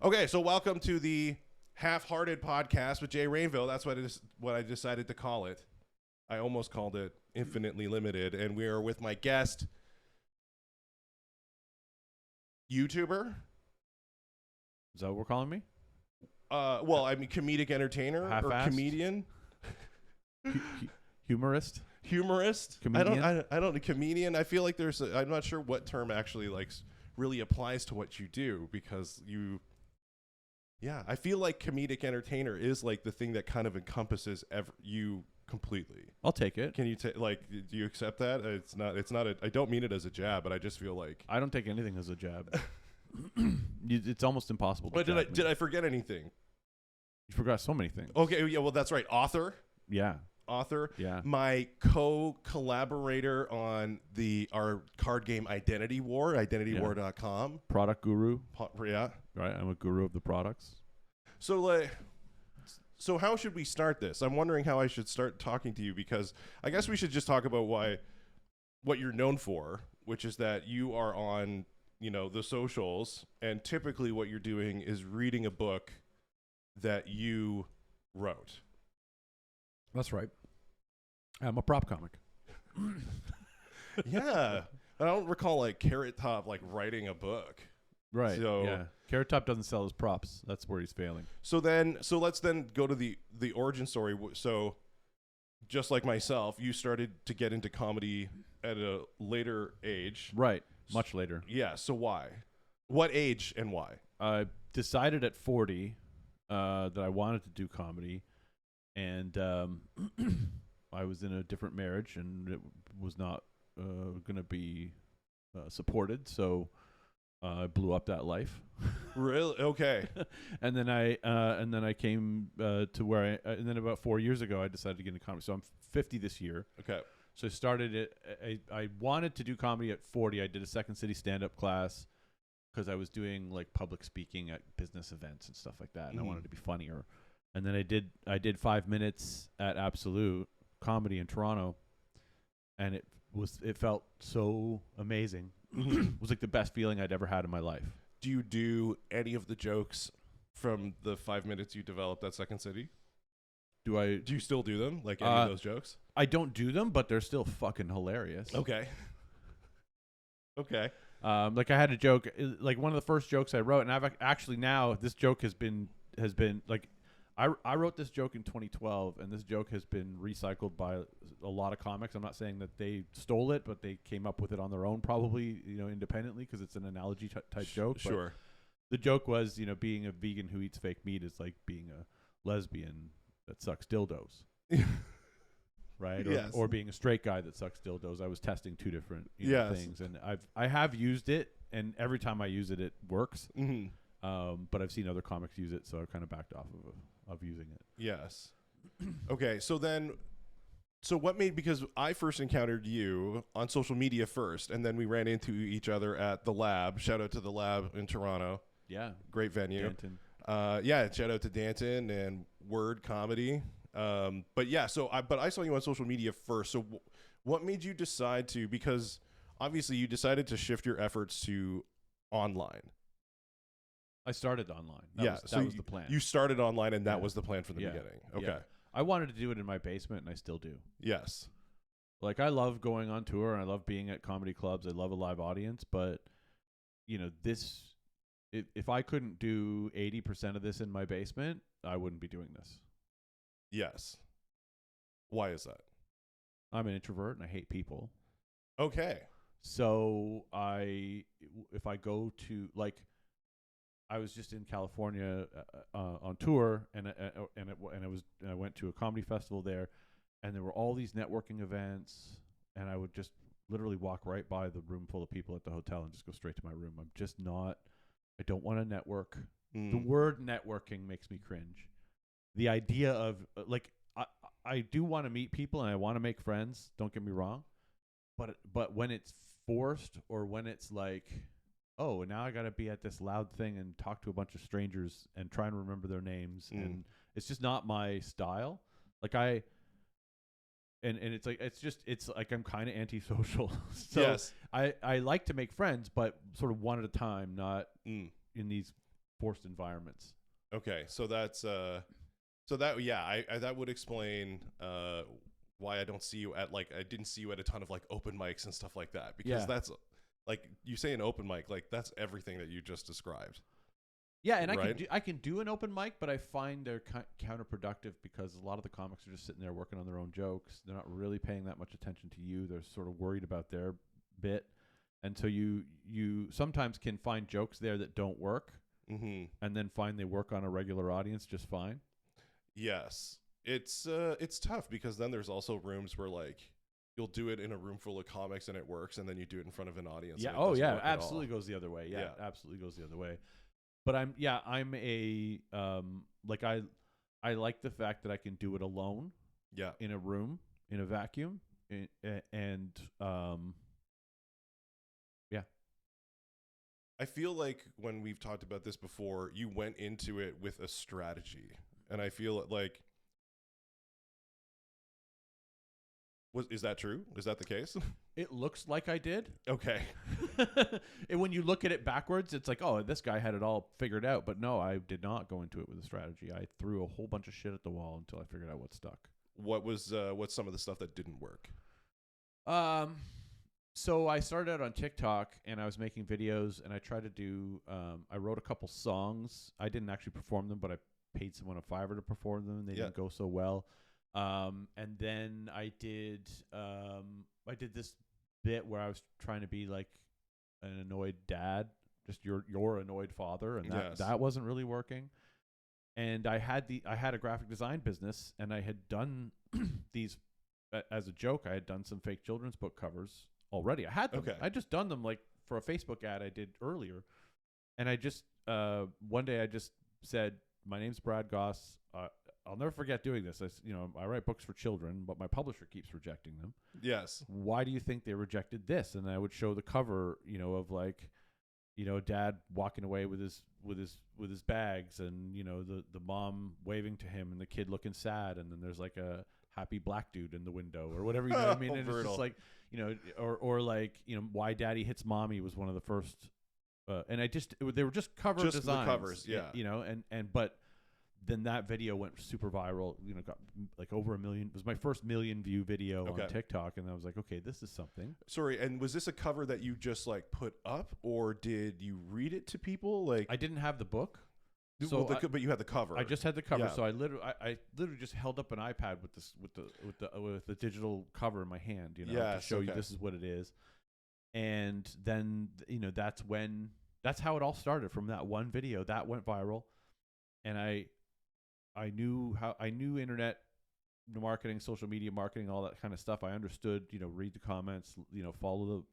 Okay, so welcome to the Half-Hearted Podcast with Jay Rainville. That's what I decided to call it. I almost called it Infinitely Limited, and we are with my guest, YouTuber. Is that what we're calling me? Well, I mean, comedic entertainer or Half-assed? comedian, Humorist? Comedian. Comedian? I don't comedian. I feel like I'm not sure what term actually really applies to what you do because you. Yeah, I feel like comedic entertainer is like the thing that kind of encompasses you completely. I'll take it. Can you do you accept that? It's not I don't mean it as a jab, but I just feel like I don't take anything as a jab. It's almost impossible to But jab me. did I forget anything? You forgot so many things. Okay, yeah, well that's right. Author. Yeah. Yeah. My co-collaborator on our card game Identity War, identitywar.com. Product guru. Yeah. Right, I'm a guru of the products. So how should we start this? I'm wondering how I should start talking to you because I guess we should just talk about what you're known for, which is that you are on, the socials, and typically what you're doing is reading a book that you wrote. That's right. I'm a prop comic. Yeah. I don't recall Carrot Top writing a book. Right. So, yeah. Carrot Top doesn't sell his props. That's where he's failing. So let's then go to the origin story. So just like myself, you started to get into comedy at a later age. Right. Much later. Yeah. So why? What age and why? I decided at 40 that I wanted to do comedy, and I was in a different marriage, and it was not going to be supported. So I blew up that life. Really? Okay. And then I came to where and then about 4 years ago I decided to get into comedy. So I'm 50 this year. Okay. So I started it. I wanted to do comedy at 40. I did a Second City stand-up class because I was doing public speaking at business events and stuff like that, and I wanted to be funnier. And then I did 5 minutes at Absolute Comedy in Toronto, and it felt so amazing. It was like the best feeling I'd ever had in my life. Do you do any of the jokes from the 5 minutes you developed at Second City? Do you still do them? Any of those jokes? I don't do them, but they're still fucking hilarious. Okay. Okay. I had a joke, one of the first jokes I wrote, and I've actually now this joke has been I wrote this joke in 2012, and this joke has been recycled by a lot of comics. I'm not saying that they stole it, but they came up with it on their own, probably, independently, because it's an analogy type joke. Sure. But the joke was, being a vegan who eats fake meat is like being a lesbian that sucks dildos. Right? Yes. Or being a straight guy that sucks dildos. I was testing two different things, and I have used it, and every time I use it, it works. Mm-hmm. But I've seen other comics use it, so I kind of backed off of using it. Yes. Okay, so what made, because I first encountered you on social media first, and then we ran into each other at the Lab. Shout out to the Lab in Toronto. Yeah. Great venue. Danton. Shout out to Danton and Word Comedy. But I saw you on social media first. So what made you decide to, because obviously you decided to shift your efforts to online. I started online. That was the plan. You started online, and that was the plan from the beginning. Okay. Yeah. I wanted to do it in my basement, and I still do. Yes. I love going on tour, and I love being at comedy clubs. I love a live audience, but if I couldn't do 80% of this in my basement, I wouldn't be doing this. Yes. Why is that? I'm an introvert, and I hate people. Okay. So if I go to I was just in California on tour, and I went to a comedy festival there, and there were all these networking events, and I would just literally walk right by the room full of people at the hotel and just go straight to my room. I don't want to network. The word networking makes me cringe. The idea of I do want to meet people and I want to make friends. Don't get me wrong, but when it's forced, or when it's oh, now I got to be at this loud thing and talk to a bunch of strangers and try and remember their names, and it's just not my style. It's I'm kind of antisocial. So yes. I like to make friends, but sort of one at a time, not in these forced environments. Okay, so that's so that yeah, I that would explain why I don't see you at I didn't see you at a ton of like open mics and stuff like that, because Yeah. that's like you say an open mic, like that's everything that you just described. Yeah, and Right. I can do an open mic, but I find they're counterproductive because a lot of the comics are just sitting there working on their own jokes. They're not really paying that much attention to you. They're sort of worried about their bit, and so you sometimes can find jokes there that don't work, Mm-hmm. and then find they work on a regular audience just fine. Yes, it's tough because then there's also rooms where like you'll do it in a room full of comics and it works, and then you do it in front of an audience. Yeah. And it Oh doesn't yeah. work at all. Absolutely goes the other way. Yeah, Yeah. absolutely goes the other way. But I'm a like I like the fact that I can do it alone Yeah. in a room in a vacuum and yeah. I feel like when we've talked about this before, you went into it with a strategy, and I feel like is that true? Is that the case? It looks like I did. Okay. And when you look at it backwards, it's like, oh, this guy had it all figured out. But no, I did not go into it with a strategy. I threw a whole bunch of shit at the wall until I figured out what stuck. What's some of the stuff that didn't work? So I started out on TikTok and I was making videos and I tried to do, I wrote a couple songs. I didn't actually perform them, but I paid someone a $5 to perform them. They didn't go so well. And then I did this bit where I was trying to be like an annoyed dad, just your annoyed father. And that wasn't really working. And I had a graphic design business and I had done these as a joke. I had done some fake children's book covers already. I had them. Okay. I just done them like for a Facebook ad I did earlier. And I just, one day I just said, my name's Brad Gosse. I'll never forget doing this. I write books for children, but my publisher keeps rejecting them. Yes. Why do you think they rejected this? And I would show the cover, of like, dad walking away with his bags, and the mom waving to him, and the kid looking sad, and then there's like a happy black dude in the window or whatever. You know what I mean? And it's just like or like why daddy hits mommy was one of the first. And they were just cover Just designs, the covers, yeah. But then that video went super viral. Got like over 1 million. It was my first 1 million view video on TikTok, and I was like, okay, this is something. Sorry, and was this a cover that you just like put up, or did you read it to people? Like I didn't have the book, but you had the cover. I just had the cover, Yeah. so I literally just held up an iPad with the digital cover in my hand, to show you this is what it is. And then that's how it all started, from that one video that went viral, and I knew internet marketing, social media marketing, all that kind of stuff. I understood, read the comments, follow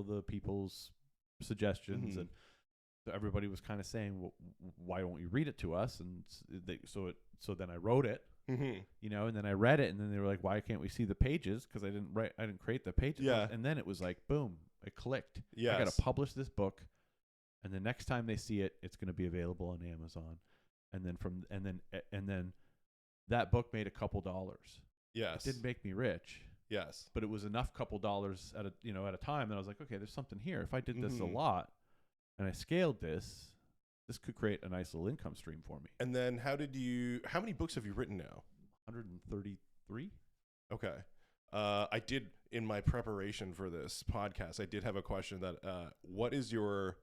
the people's suggestions, Mm-hmm. and so everybody was kind of saying, well, why won't you read it to us? And so then I wrote it, Mm-hmm. and then I read it, and then they were like, why can't we see the pages? Because I didn't create the pages. Yeah. And then it was like, boom, it clicked. Yes. I got to publish this book, and the next time they see it, it's going to be available on Amazon. And then that book made a couple dollars. Yes. It didn't make me rich. Yes. But it was enough couple dollars at a time that I was like, okay, there's something here. If I did this a Mm-hmm. lot and I scaled this could create a nice little income stream for me. And then how many books have you written now? 133. Okay. I did, in my preparation for this podcast, I did have a question that, what is your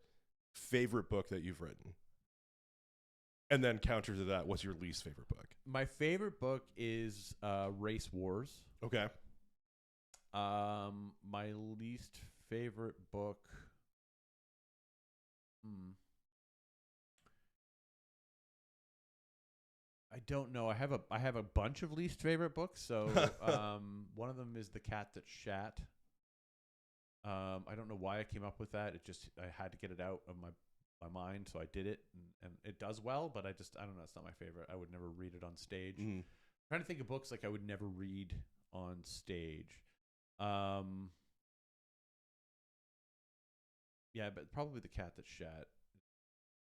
favorite book that you've written? And then counter to that, what's your least favorite book? My favorite book is Race Wars. Okay. My least favorite book. I don't know. I have a bunch of least favorite books. So one of them is The Cat That Shat. I don't know why I came up with that. I had to get it out of my mind, so I did it, and it does well. But I don't know. It's not my favorite. I would never read it on stage. Mm. I'm trying to think of books like I would never read on stage. Yeah, but probably The Cat That Shat.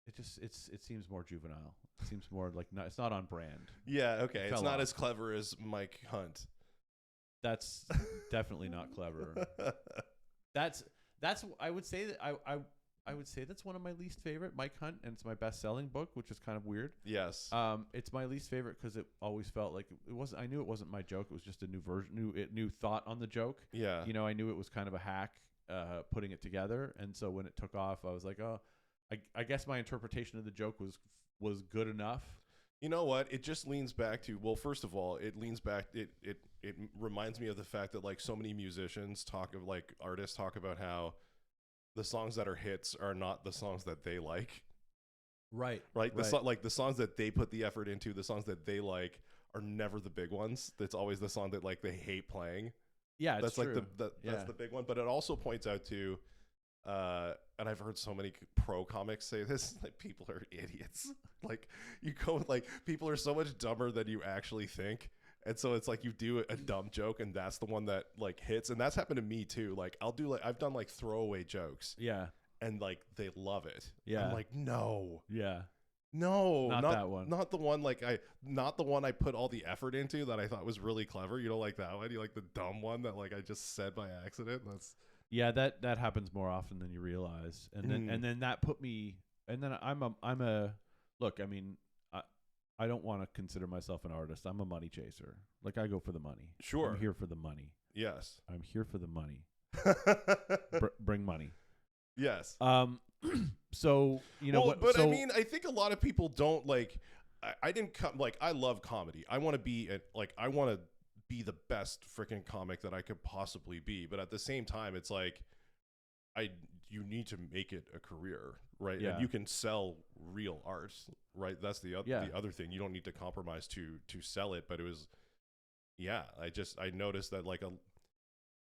It seems more juvenile. It seems more like it's not on brand. Yeah, okay. It's not off. as clever as Mike Hunt. That's definitely not clever. That's I would say that I would say that's one of my least favorite, Mike Hunt, and it's my best-selling book, which is kind of weird. Yes. It's my least favorite because it always felt like it wasn't. I knew it wasn't my joke. It was just a new version, new thought on the joke. Yeah. You know, I knew it was kind of a hack, putting it together, and so when it took off, I was like, oh, I guess my interpretation of the joke was good enough. You know what? It just leans back to, well, first of all, it leans back. It reminds me of the fact that like so many musicians artists talk about how the songs that are hits are not the songs that they like. Right. The songs that they put the effort into, the songs that they like are never the big ones. That's always the song that like they hate playing. Yeah, that's true. Like that's the big one. But it also points out to, and I've heard so many pro comics say this, like people are idiots. Like you go with like people are so much dumber than you actually think. And so it's like you do a dumb joke and that's the one that like hits. And that's happened to me too. Like I've done like throwaway jokes. Yeah. And like they love it. Yeah. I'm like, no. Yeah. No. Not that one. Not the one not the one I put all the effort into that I thought was really clever. You know, like that one. You like the dumb one that like I just said by accident. Yeah, that happens more often than you realize. And then that put me, and then I'm a look, I mean, I don't want to consider myself an artist. I'm a money chaser. Like I go for the money. Sure. I'm here for the money. Yes. I'm here for the money. Bring money. Yes. So, you know what? But I mean, I think a lot of people don't like, I didn't come, like, I love comedy. I want to be the best freaking comic that I could possibly be. But at the same time, it's like, you need to make it a career, right? Yeah. And you can sell real art, right? That's the other thing. You don't need to compromise to sell it. But it was, I noticed that like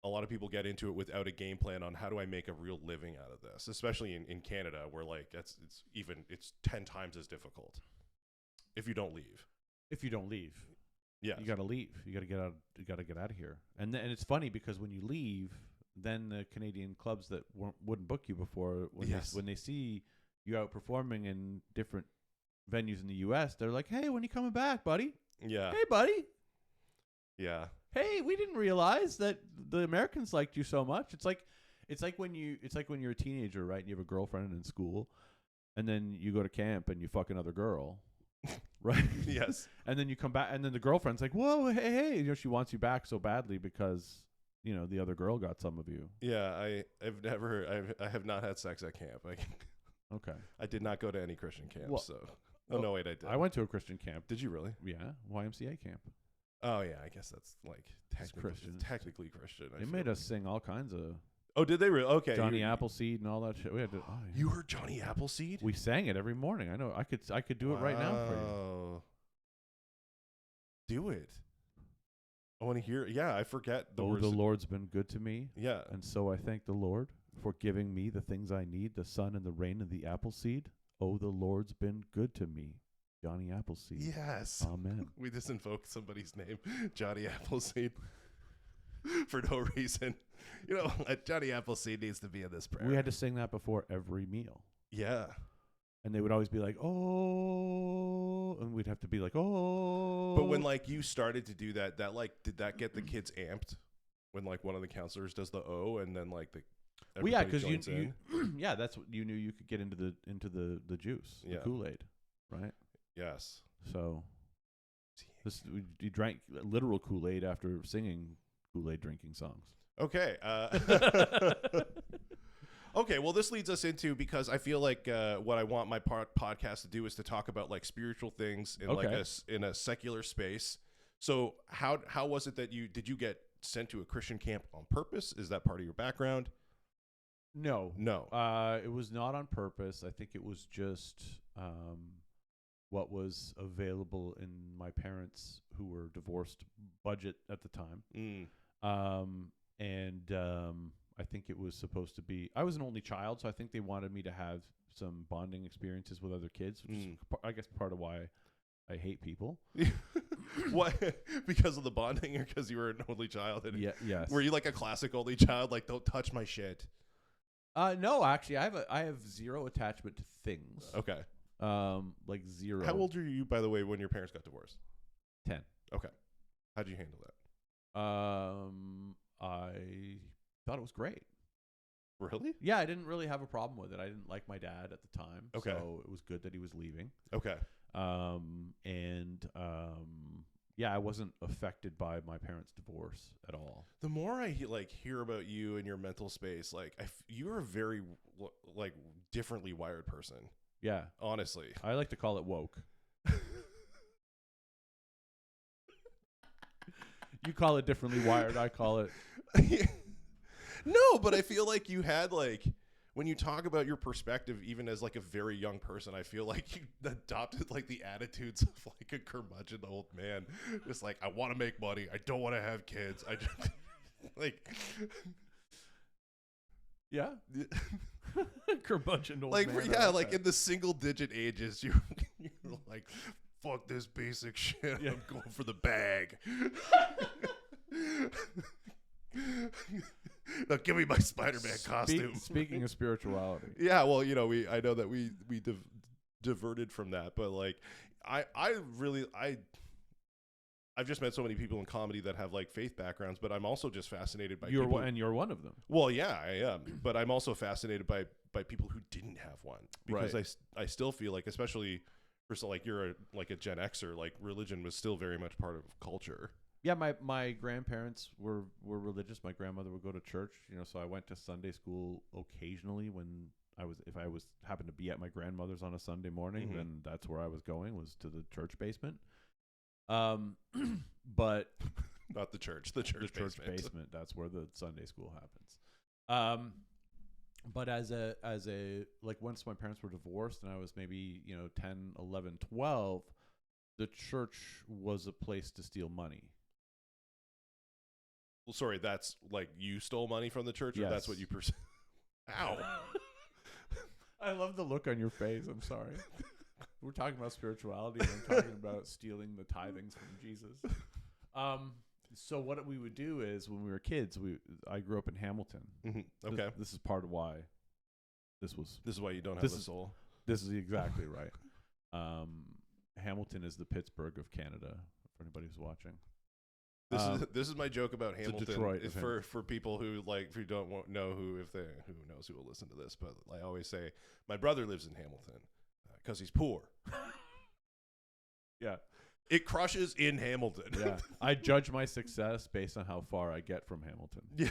a lot of people get into it without a game plan on how do I make a real living out of this, especially in Canada where like it's 10 times as difficult if you don't leave. Yeah, you got to leave. You got to get out. You got to get out of here. And it's funny because when you leave, then the Canadian clubs that wouldn't book you before, when they see you out performing in different venues in the U.S., they're like, "Hey, when you coming back, buddy?" Yeah. Hey, buddy. Yeah. Hey, we didn't realize that the Americans liked you so much. It's like when you're a teenager, right? And you have a girlfriend in school, and then you go to camp and you fuck another girl. Right. Yes. And then you come back, and then the girlfriend's like, "Whoa, hey!" You know, she wants you back so badly because you know the other girl got some of you. Yeah, I have not had sex at camp. Okay. I did not go to any Christian camp. Well, so no, wait, I did. I went to a Christian camp. Did you really? Yeah, YMCA camp. Oh yeah, I guess that's like Christian. Technically Christian. They made us sing all kinds of. Oh, did they really? Okay. Johnny Appleseed and all that shit. We had to. Oh, yeah. You heard Johnny Appleseed? We sang it every morning. I know. I could do it right now for you. Do it. I want to hear. Yeah, I forget the words. The Lord's been good to me. Yeah. And so I thank the Lord for giving me the things I need, the sun and the rain and the appleseed. Oh, the Lord's been good to me. Johnny Appleseed. Yes. Amen. We just invoked somebody's name, Johnny Appleseed, for no reason. You know, Johnny Appleseed needs to be in this prayer. We had to sing that before every meal. Yeah. And they would always be like, "Oh," and we'd have to be like, "Oh." But when like you started to do that like did that get the kids amped? When like one of the counselors does the O and then like because you yeah, that's what you knew you could get into the juice, the Kool-Aid, right? Yes. So you drank literal Kool-Aid after singing Kool-Aid drinking songs. Okay. Okay, well, this leads us into, because I feel like what I want my podcast to do is to talk about like spiritual things in like in a secular space. So how was it that did you get sent to a Christian camp on purpose? Is that part of your background? No. No. It was not on purpose. I think it was just what was available in my parents, who were divorced, budget at the time. I think it was supposed to be, I was an only child, so I think they wanted me to have some bonding experiences with other kids, which is, I guess, part of why I hate people. What? Because of the bonding, or because you were an only child? Yes. Were you like a classic only child? Like, don't touch my shit. No, actually, I have zero attachment to things. Okay. Like zero. How old were you, by the way, when your parents got divorced? 10. Okay. How'd you handle that? I thought it was great. Really? Yeah, I didn't really have a problem with it. I didn't like my dad at the time. Okay. So it was good that he was leaving. Okay. Yeah, I wasn't affected by my parents' divorce at all. The more I hear about you and your mental space, you're a very like differently wired person. Yeah. Honestly. I like to call it woke. You call it differently wired. I call it. No, but I feel like you had when you talk about your perspective, even as like a very young person, I feel like you adopted like the attitudes of like a curmudgeon old man. Just like, I want to make money. I don't want to have kids. I just like, yeah, curmudgeon old like man. yeah, like in the single digit ages, you're like, fuck this basic shit. Yeah. I'm going for the bag. Now give me my Spider-Man costume. Speaking of spirituality. Yeah, well, I know that we diverted from that, but like I've just met so many people in comedy that have like faith backgrounds, but I'm also just fascinated by people. And you're one of them. Well, yeah, I am, but I'm also fascinated by people who didn't have one, because right. I still feel like, especially for like you're a Gen Xer, like religion was still very much part of culture. Yeah, my grandparents were religious. My grandmother would go to church, so I went to Sunday school occasionally if I happened to be at my grandmother's on a Sunday morning, mm-hmm. then that's where I was going, was to the church basement. But not the church, the church basement. That's where the Sunday school happens. But as a like, once my parents were divorced and I was maybe 10, 11, 12, the church was a place to steal money. Well, sorry, that's like you stole money from the church, or yes. that's what you Ow. I love the look on your face. I'm sorry. We're talking about spirituality, and I'm talking about stealing the tithings from Jesus. So what we would do is, when we were kids, I grew up in Hamilton. Mm-hmm. Okay. This is part of why this is why you don't have a soul. This is exactly right. Hamilton is the Pittsburgh of Canada, for anybody who's watching. This is my joke about Hamilton. Detroit for people who don't know who knows who will listen to this, but I always say my brother lives in Hamilton because he's poor. Yeah, it crushes in Hamilton. Yeah, I judge my success based on how far I get from Hamilton. Yeah,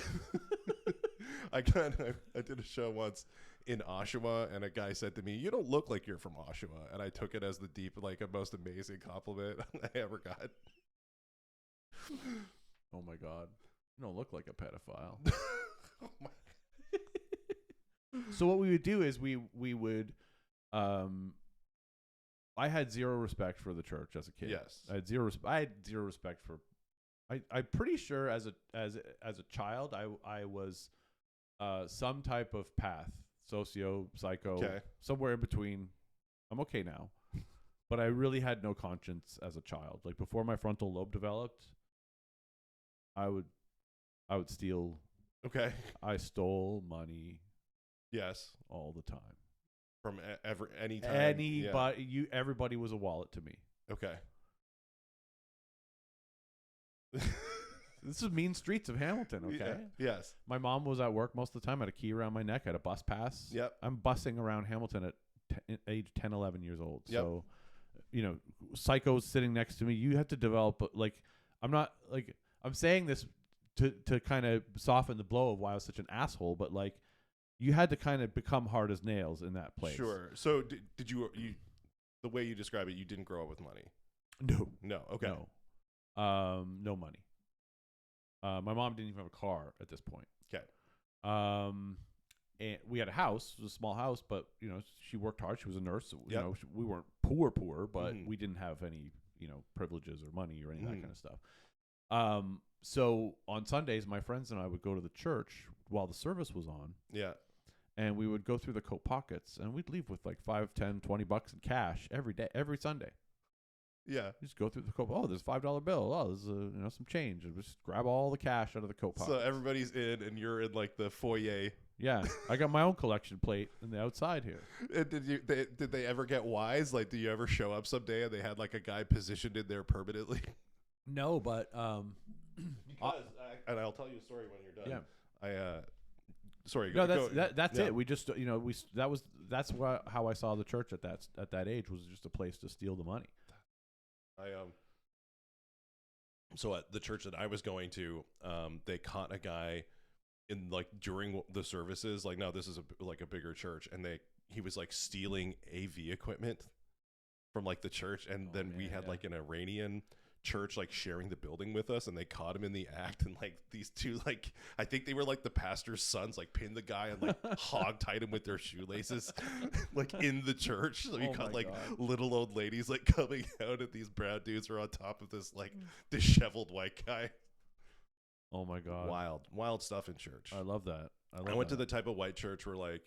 I did a show once in Oshawa, and a guy said to me, "You don't look like you're from Oshawa," and I took it as the most amazing compliment I ever got. Oh my God, you don't look like a pedophile. Oh my. So what we would do is we would I had zero respect for the church as a kid. Yes, I had zero respect for. I'm pretty sure as a child I was some type of path, socio, psycho, somewhere in between. I'm okay now, but I really had no conscience as a child. Like, before my frontal lobe developed, I would steal. Okay. I stole money. Yes. All the time. From any time. Everybody was a wallet to me. Okay. This is mean streets of Hamilton, okay? Yeah. Yes. My mom was at work most of the time, had a key around my neck, had a bus pass. Yep. I'm bussing around Hamilton at age 10, 11 years old. Yep. So, psychos sitting next to me. You have to develop, I'm saying this to kind of soften the blow of why I was such an asshole, but you had to kind of become hard as nails in that place. Sure. So did you the way you describe it, you didn't grow up with money? No. Okay. No. No money. My mom didn't even have a car at this point. Okay. And we had a house. It was a small house, but she worked hard. She was a nurse. So, yep. We weren't poor, but mm-hmm. we didn't have any privileges or money or any of mm-hmm. that kind of stuff. So on Sundays, my friends and I would go to the church while the service was on. Yeah. And we would go through the coat pockets, and we'd leave with $5, $10, $20 in cash every day, every Sunday. Yeah. Just go through the coat. Oh, there's a $5 bill. Oh, there's some change. And just grab all the cash out of the coat pocket. So everybody's in, and you're in the foyer. Yeah, I got my own collection plate in the outside here. And did they ever get wise? Do you ever show up someday and they had a guy positioned in there permanently? No, but and I'll tell you a story when you're done. Yeah. sorry. No, go, that's yeah. it. We just that's how I saw the church at that age, was just a place to steal the money. So at the church that I was going to, they caught a guy in like during the services. Like, no, this is a bigger church, and he was like stealing AV equipment from like the church, and then we had like an Iranian church like sharing the building with us, and they caught him in the act, and like these two, like I think they were like the pastor's sons, like pinned the guy and like hog tied him with their shoelaces like in the church. So you got like little old ladies like coming out, and these brown dudes are on top of this like disheveled white guy. Oh my God. Wild stuff in church. I love that. I went to the type of white church where like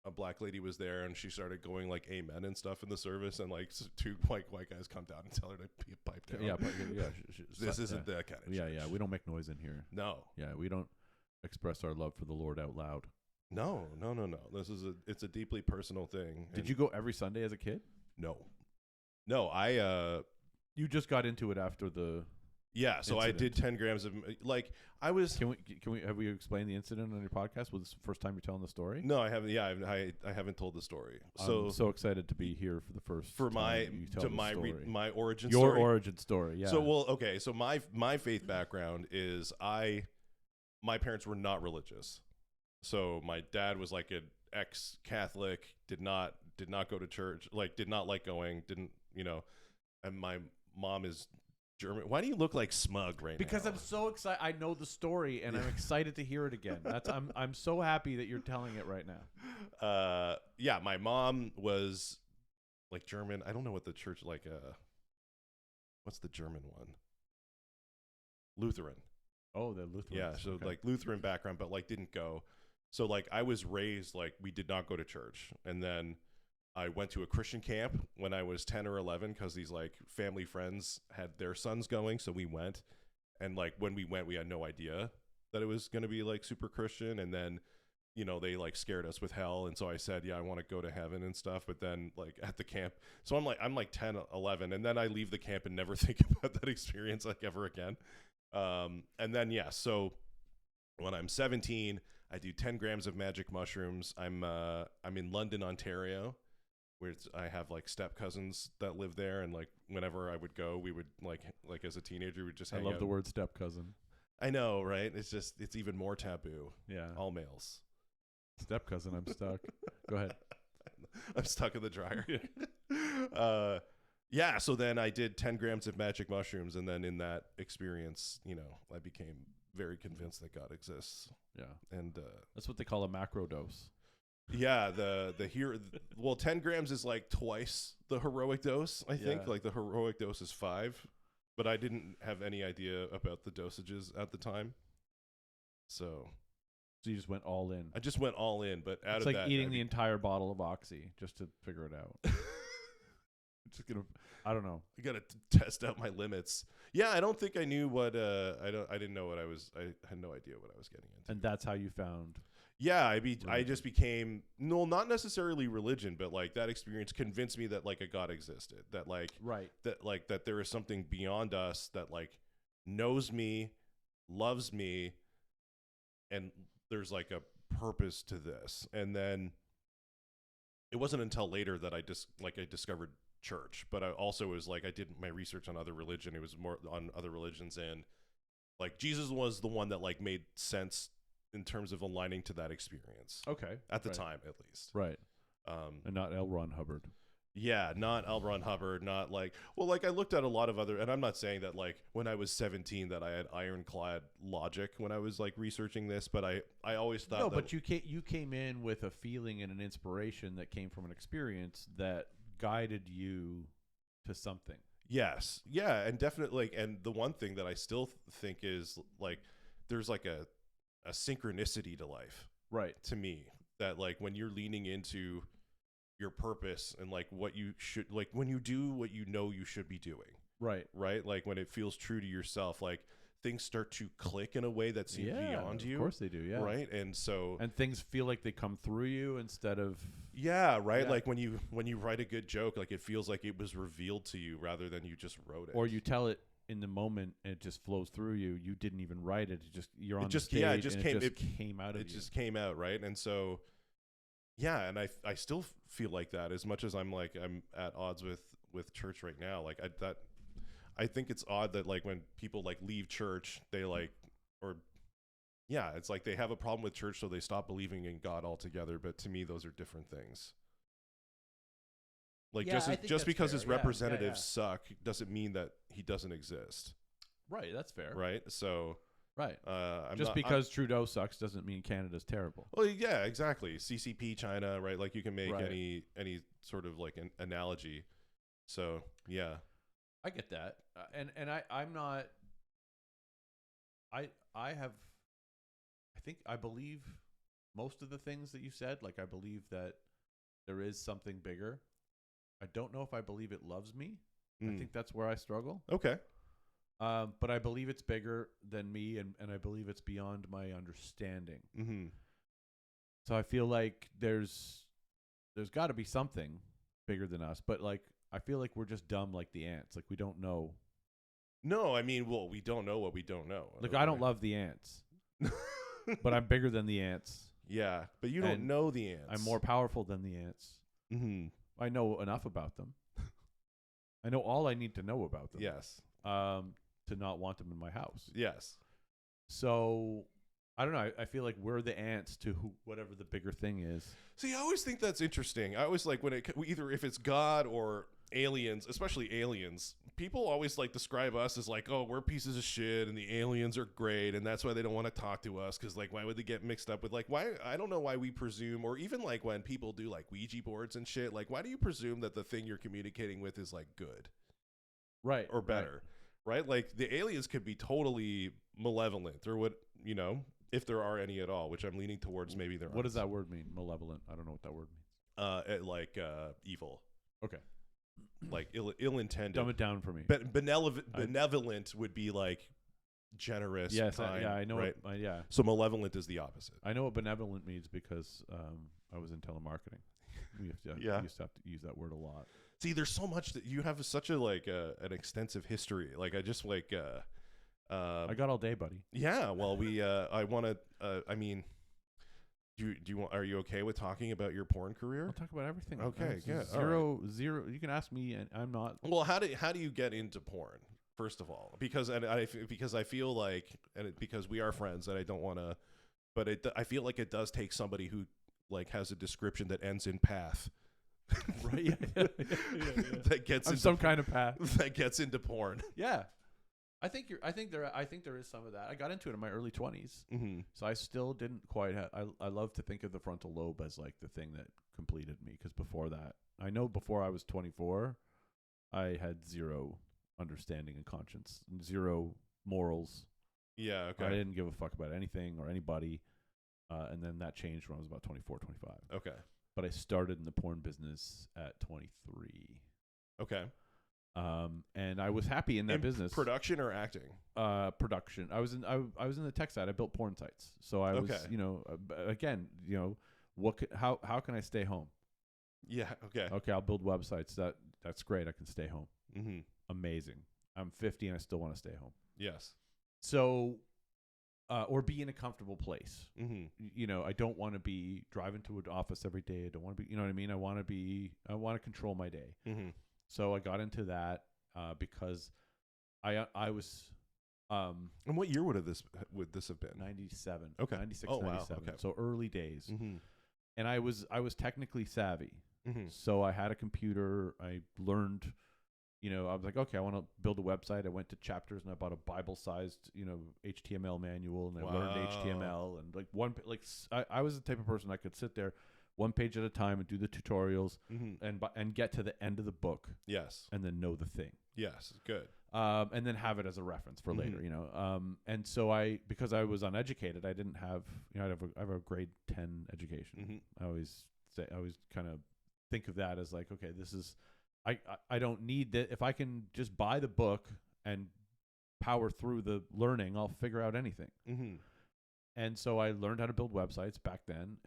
a black lady was there, and she started going like amen and stuff in the service, and like two white guys come down and tell her to pipe down. Yeah, This isn't that kind of church. Yeah, we don't make noise in here. No. Yeah, we don't express our love for the Lord out loud. No. It's a deeply personal thing. Did you go every Sunday as a kid? No, you just got into it after the yeah. So incident. I did 10 grams of like I was. Can we have you explain the incident on your podcast? Was this the first time you're telling the story? No, I haven't. Yeah, I haven't told the story. I'm so excited to be here for the first for my my origin your story. origin story. Yeah. So so my faith background is my parents were not religious. So my dad was like an ex-Catholic, did not go to church, like did not like going, didn't, and my mom is German. Why do you look like smug right now? Because I'm so excited. I know the story, and I'm excited to hear it again. I'm so happy that you're telling it right now. Yeah, my mom was like German. I don't know what the church like. What's the German one? Lutheran. Oh, the Lutheran. Yeah, so okay. like Lutheran background, but like didn't go. So like I was raised like we did not go to church, and then I went to a Christian camp when I was 10 or 11 because these like family friends had their sons going, so we went. And like when we went, we had no idea that it was going to be like super Christian. And then, they like scared us with hell. And so I said, yeah, I want to go to heaven and stuff. But then like at the camp, so I'm like 10, 11, and then I leave the camp and never think about that experience like ever again. And then so when I'm 17, I do 10 grams of magic mushrooms. I'm in London, Ontario, where I have like step cousins that live there, and like whenever I would go, we would like as a teenager we'd just hang out. I love the word step cousin. I know, right? It's even more taboo. Yeah, all males. Step cousin, I'm stuck. Go ahead. I'm stuck in the dryer. Yeah. So then I did 10 grams of magic mushrooms, and then in that experience, I became very convinced that God exists. Yeah, and that's what they call a macro dose. Yeah, 10 grams is like twice the heroic dose, I think. Like the heroic dose is 5, but I didn't have any idea about the dosages at the time. So you just went all in. I just went all in, but it's like eating the entire bottle of Oxy just to figure it out. I don't know. I gotta test out my limits. Yeah, I don't think I knew what. I didn't know what I was. I had no idea what I was getting into. And that's how you found. Yeah, I just became not necessarily religion, but like that experience convinced me that like a God existed. That like that there is something beyond us that like knows me, loves me, and there's like a purpose to this. And then it wasn't until later that I discovered church, but I also was like I did my research on other religion. It was more on other religions, and like Jesus was the one that like made sense in terms of aligning to that experience. Okay. At the time, at least. Right. And not L. Ron Hubbard. Yeah, not L. Ron Hubbard, not like I looked at a lot of other, and I'm not saying that like when I was 17 that I had ironclad logic when I was like researching this, but I always thought but you came in with a feeling and an inspiration that came from an experience that guided you to something. Yes. Yeah, and definitely and the one thing that I still think is like there's like a synchronicity to life, right? To me, that like when you're leaning into your purpose and like what you should, like when you do what you should be doing, right, like when it feels true to yourself, like things start to click in a way that seems beyond you. Of course they do, yeah. Right, and things feel like they come through you instead of like when you write a good joke, like it feels like it was revealed to you rather than you just wrote it, or you tell it in the moment and it just flows through you. You didn't even write it. You're on It just the stage it just and came it just came out of you. It just came out, right? And so yeah, and I still feel like that as much as I'm at odds with church right now. Like I think it's odd that like when people like leave church, they like or yeah, it's like they have a problem with church, so they stop believing in God altogether. But to me, those are different things. Like just because his representatives suck doesn't mean that he doesn't exist. Right, that's fair. Right, so right. Because Trudeau sucks doesn't mean Canada's terrible. Well, yeah, exactly. CCP, China, right? Like you can make any sort of like an analogy. So yeah, I get that, and I'm not. I believe most of the things that you said. Like I believe that there is something bigger. I don't know if I believe it loves me. I think that's where I struggle. Okay. But I believe it's bigger than me, and I believe it's beyond my understanding. Mm-hmm. So I feel like there's got to be something bigger than us. But like I feel like we're just dumb like the ants. Like we don't know. No, I mean, well, we don't know what we don't know. Like I don't love the ants, but I'm bigger than the ants. Yeah, but you don't know the ants. I'm more powerful than the ants. Mm-hmm. I know enough about them. I know all I need to know about them. Yes. To not want them in my house. Yes. So I don't know. I feel like we're the ants to whatever the bigger thing is. See, I always think that's interesting. I always like when either if it's God or aliens, especially aliens, people always like describe us as like, oh, we're pieces of shit and the aliens are great and that's why they don't want to talk to us because like why would they get mixed up with like why I don't know why we presume, or even like when people do like Ouija boards and shit, like why do you presume that the thing you're communicating with is like good, right, or better, right? Like the aliens could be totally malevolent or what, you know, if there are any at all, which I'm leaning towards maybe there are. What does that word mean? Malevolent. I don't know what that word means. Evil. Okay. Like ill-intended. Dumb it down for me. But benevolent would be like generous. Yes, kind, I know. Right? Yeah. So malevolent is the opposite. I know what benevolent means because I was in telemarketing. We used to have to use that word a lot. See, there's so much that you have such a like an extensive history. Like I just like I got all day, buddy. Yeah. Well, I want to. I mean. Do you want? Are you okay with talking about your porn career? I'll talk about everything. Okay, good. Zero. You can ask me, and I'm not. Well, how do you get into porn? First of all, because I feel like because we are friends, and I don't want to, but I feel like it does take somebody who like has a description that ends in path. Right. Yeah. That gets into some kind of path that gets into porn. Yeah. I think there is some of that. I got into it in my early 20s, so I still didn't quite have. I love to think of the frontal lobe as like the thing that completed me, because before that, I know before I was 24, I had zero understanding and conscience, zero morals. Yeah, okay. I didn't give a fuck about anything or anybody, and then that changed when I was about 24, 25. Okay. But I started in the porn business at 23. Okay. And I was happy in that business. Production or acting? Production. I was in the tech side. I built porn sites. So I was, again, how can I stay home? Yeah. Okay. Okay. I'll build websites. That's great. I can stay home. Mm-hmm. Amazing. I'm 50 and I still want to stay home. Yes. So, or be in a comfortable place. Mm-hmm. I don't want to be driving to an office every day. I don't want to be, you know what I mean? I want to control my day. Mm-hmm. So I got into that because I was. And what year would this have been? 97. Okay. 96, oh, 97. Wow. Okay. So early days. Mm-hmm. And I was technically savvy. Mm-hmm. So I had a computer. I learned, I was like, okay, I want to build a website. I went to Chapters and I bought a Bible-sized, HTML manual, and I learned HTML and I was the type of person I could sit there one page at a time and do the tutorials and get to the end of the book. Yes. And then know the thing. Yes. Good. And then have it as a reference for later, and so because I was uneducated, I didn't have, I have a grade 10 education. I always kind of think of that as like, okay, this is, I don't need that. If I can just buy the book and power through the learning, I'll figure out anything. And so I learned how to build websites back then,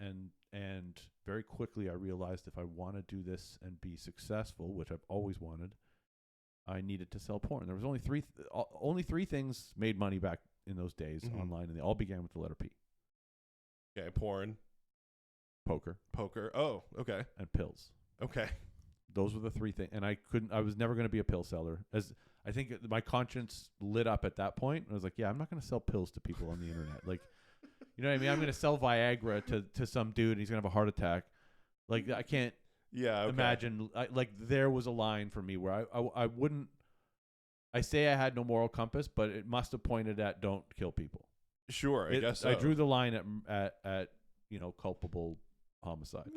and very quickly I realized if I want to do this and be successful, which I've always wanted, I needed to sell porn. There was only three things made money back in those days online, and they all began with the letter P. Okay, porn, Poker, oh, okay, and pills. okay. Those were the three things, and I was never going to be a pill seller. As I think my conscience lit up at that point. I was like, yeah, I'm not going to sell pills to people on the internet. Like, you know what I mean? I'm going to sell Viagra to some dude, and he's going to have a heart attack. Like, I can't imagine. Like, there was a line for me where I wouldn't. I say I had no moral compass, but it must have pointed at don't kill people. Sure, I guess so. I drew the line at culpable homicide.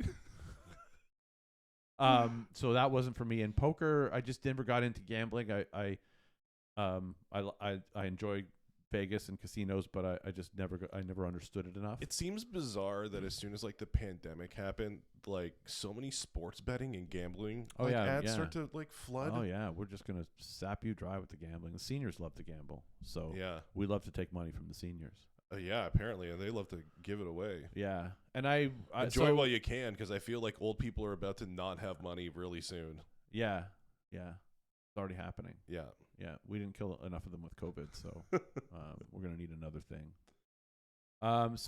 So that wasn't for me. In poker, I just never got into gambling. I enjoy Vegas and casinos, but I just never understood it enough. It seems bizarre that as soon as like the pandemic happened, like so many sports betting and gambling ads start to like flood. Oh yeah, we're just gonna sap you dry with the gambling. The seniors love to gamble, so we love to take money from the seniors. Yeah, apparently, and they love to give it away. Yeah, and I enjoy while you can, because I feel like old people are about to not have money really soon. Yeah, it's already happening. Yeah, we didn't kill enough of them with COVID, so we're gonna need another thing. And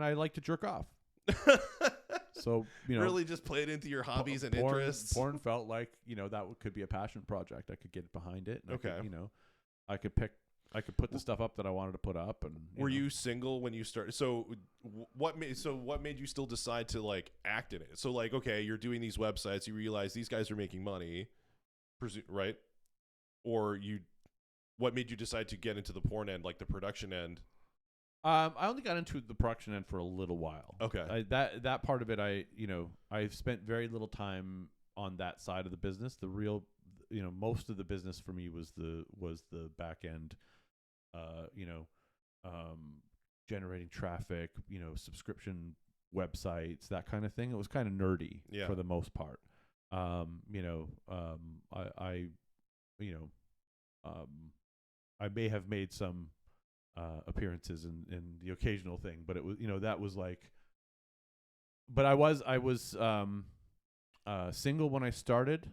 I like to jerk off. So really just play it into your hobbies and interests. Porn felt like that could be a passion project. I could get behind it. And I could put the stuff up that I wanted to put up. And were you single when you started? So what made you still decide to like act in it? So like, okay, you're doing these websites, you realize these guys are making money, right? Or what made you decide to get into the porn end, like the production end? I only got into the production end for a little while. Okay. That part of it, I've spent very little time on that side of the business. The real, most of the business for me was the back end. Generating traffic, subscription websites, that kind of thing. It was kind of nerdy for the most part. I may have made some appearances in the occasional thing, but it was, that was like, but I was single when I started.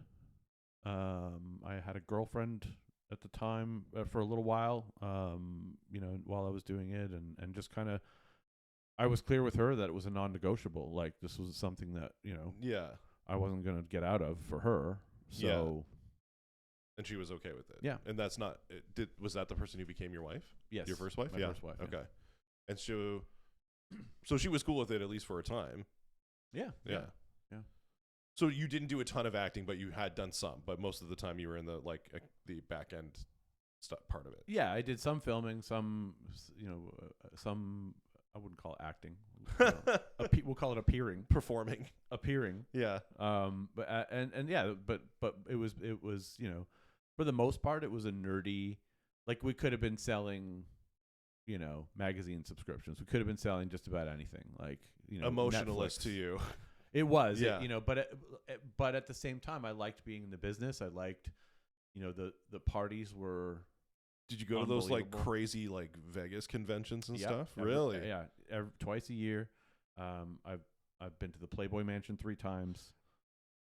I had a girlfriend at the time for a little while, while I was doing it, and just kind of, I was clear with her that it was a non-negotiable. Like, this was something that, I wasn't going to get out of for her. So, yeah. And she was okay with it. Yeah. And that's not, was that the person who became your wife? Yes. Your first wife? My first wife. Okay. And so she was cool with it, at least for a time. Yeah. So you didn't do a ton of acting, but you had done some. But most of the time, you were in the the back end stuff part of it. Yeah, I did some filming, some some, I wouldn't call it acting. We'll call it appearing, performing, appearing. Yeah. But it was for the most part it was a nerdy. Like, we could have been selling, magazine subscriptions. We could have been selling just about anything. Like, emotionalist Netflix. to you. It was, yeah. But at the same time, I liked being in the business. I liked, the parties were. Did you go to those like crazy like Vegas conventions and stuff? Really? Twice a year. I've been to the Playboy Mansion 3 times.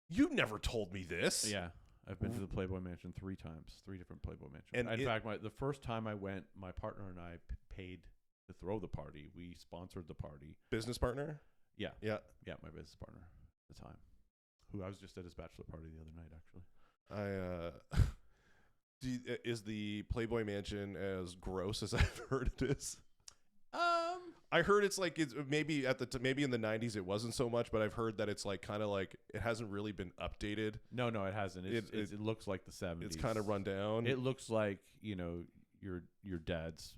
You never told me this. Yeah, I've been to the Playboy Mansion 3 times, 3 different Playboy Mansions. And in fact, the first time I went, my partner and I paid to throw the party. We sponsored the party. Business partner? Yeah. Yeah. Yeah, my business partner at the time, who I was just at his bachelor party the other night, actually. Is the Playboy Mansion as gross as I've heard it is? I heard it's like, it's maybe maybe in the 90s it wasn't so much, but I've heard that it's like kind of like it hasn't really been updated. No, it hasn't. It looks like the 70s. It's kind of run down. It looks like your dad's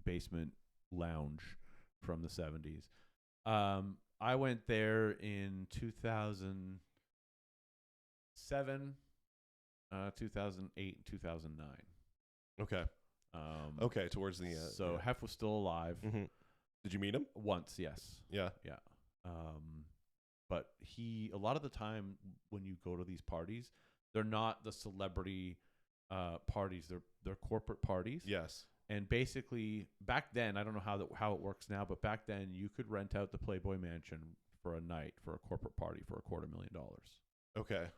basement lounge from the 70s. I went there in 2007, 2008, and 2009. Okay. Okay, towards the end. So Hef was still alive. Mm-hmm. Did you meet him? Once, yes. Yeah. Yeah. But a lot of the time when you go to these parties, they're not the celebrity parties. They're corporate parties. Yes. And basically, back then, I don't know how it works now, but back then you could rent out the Playboy Mansion for a night for a corporate party for $250,000. Okay.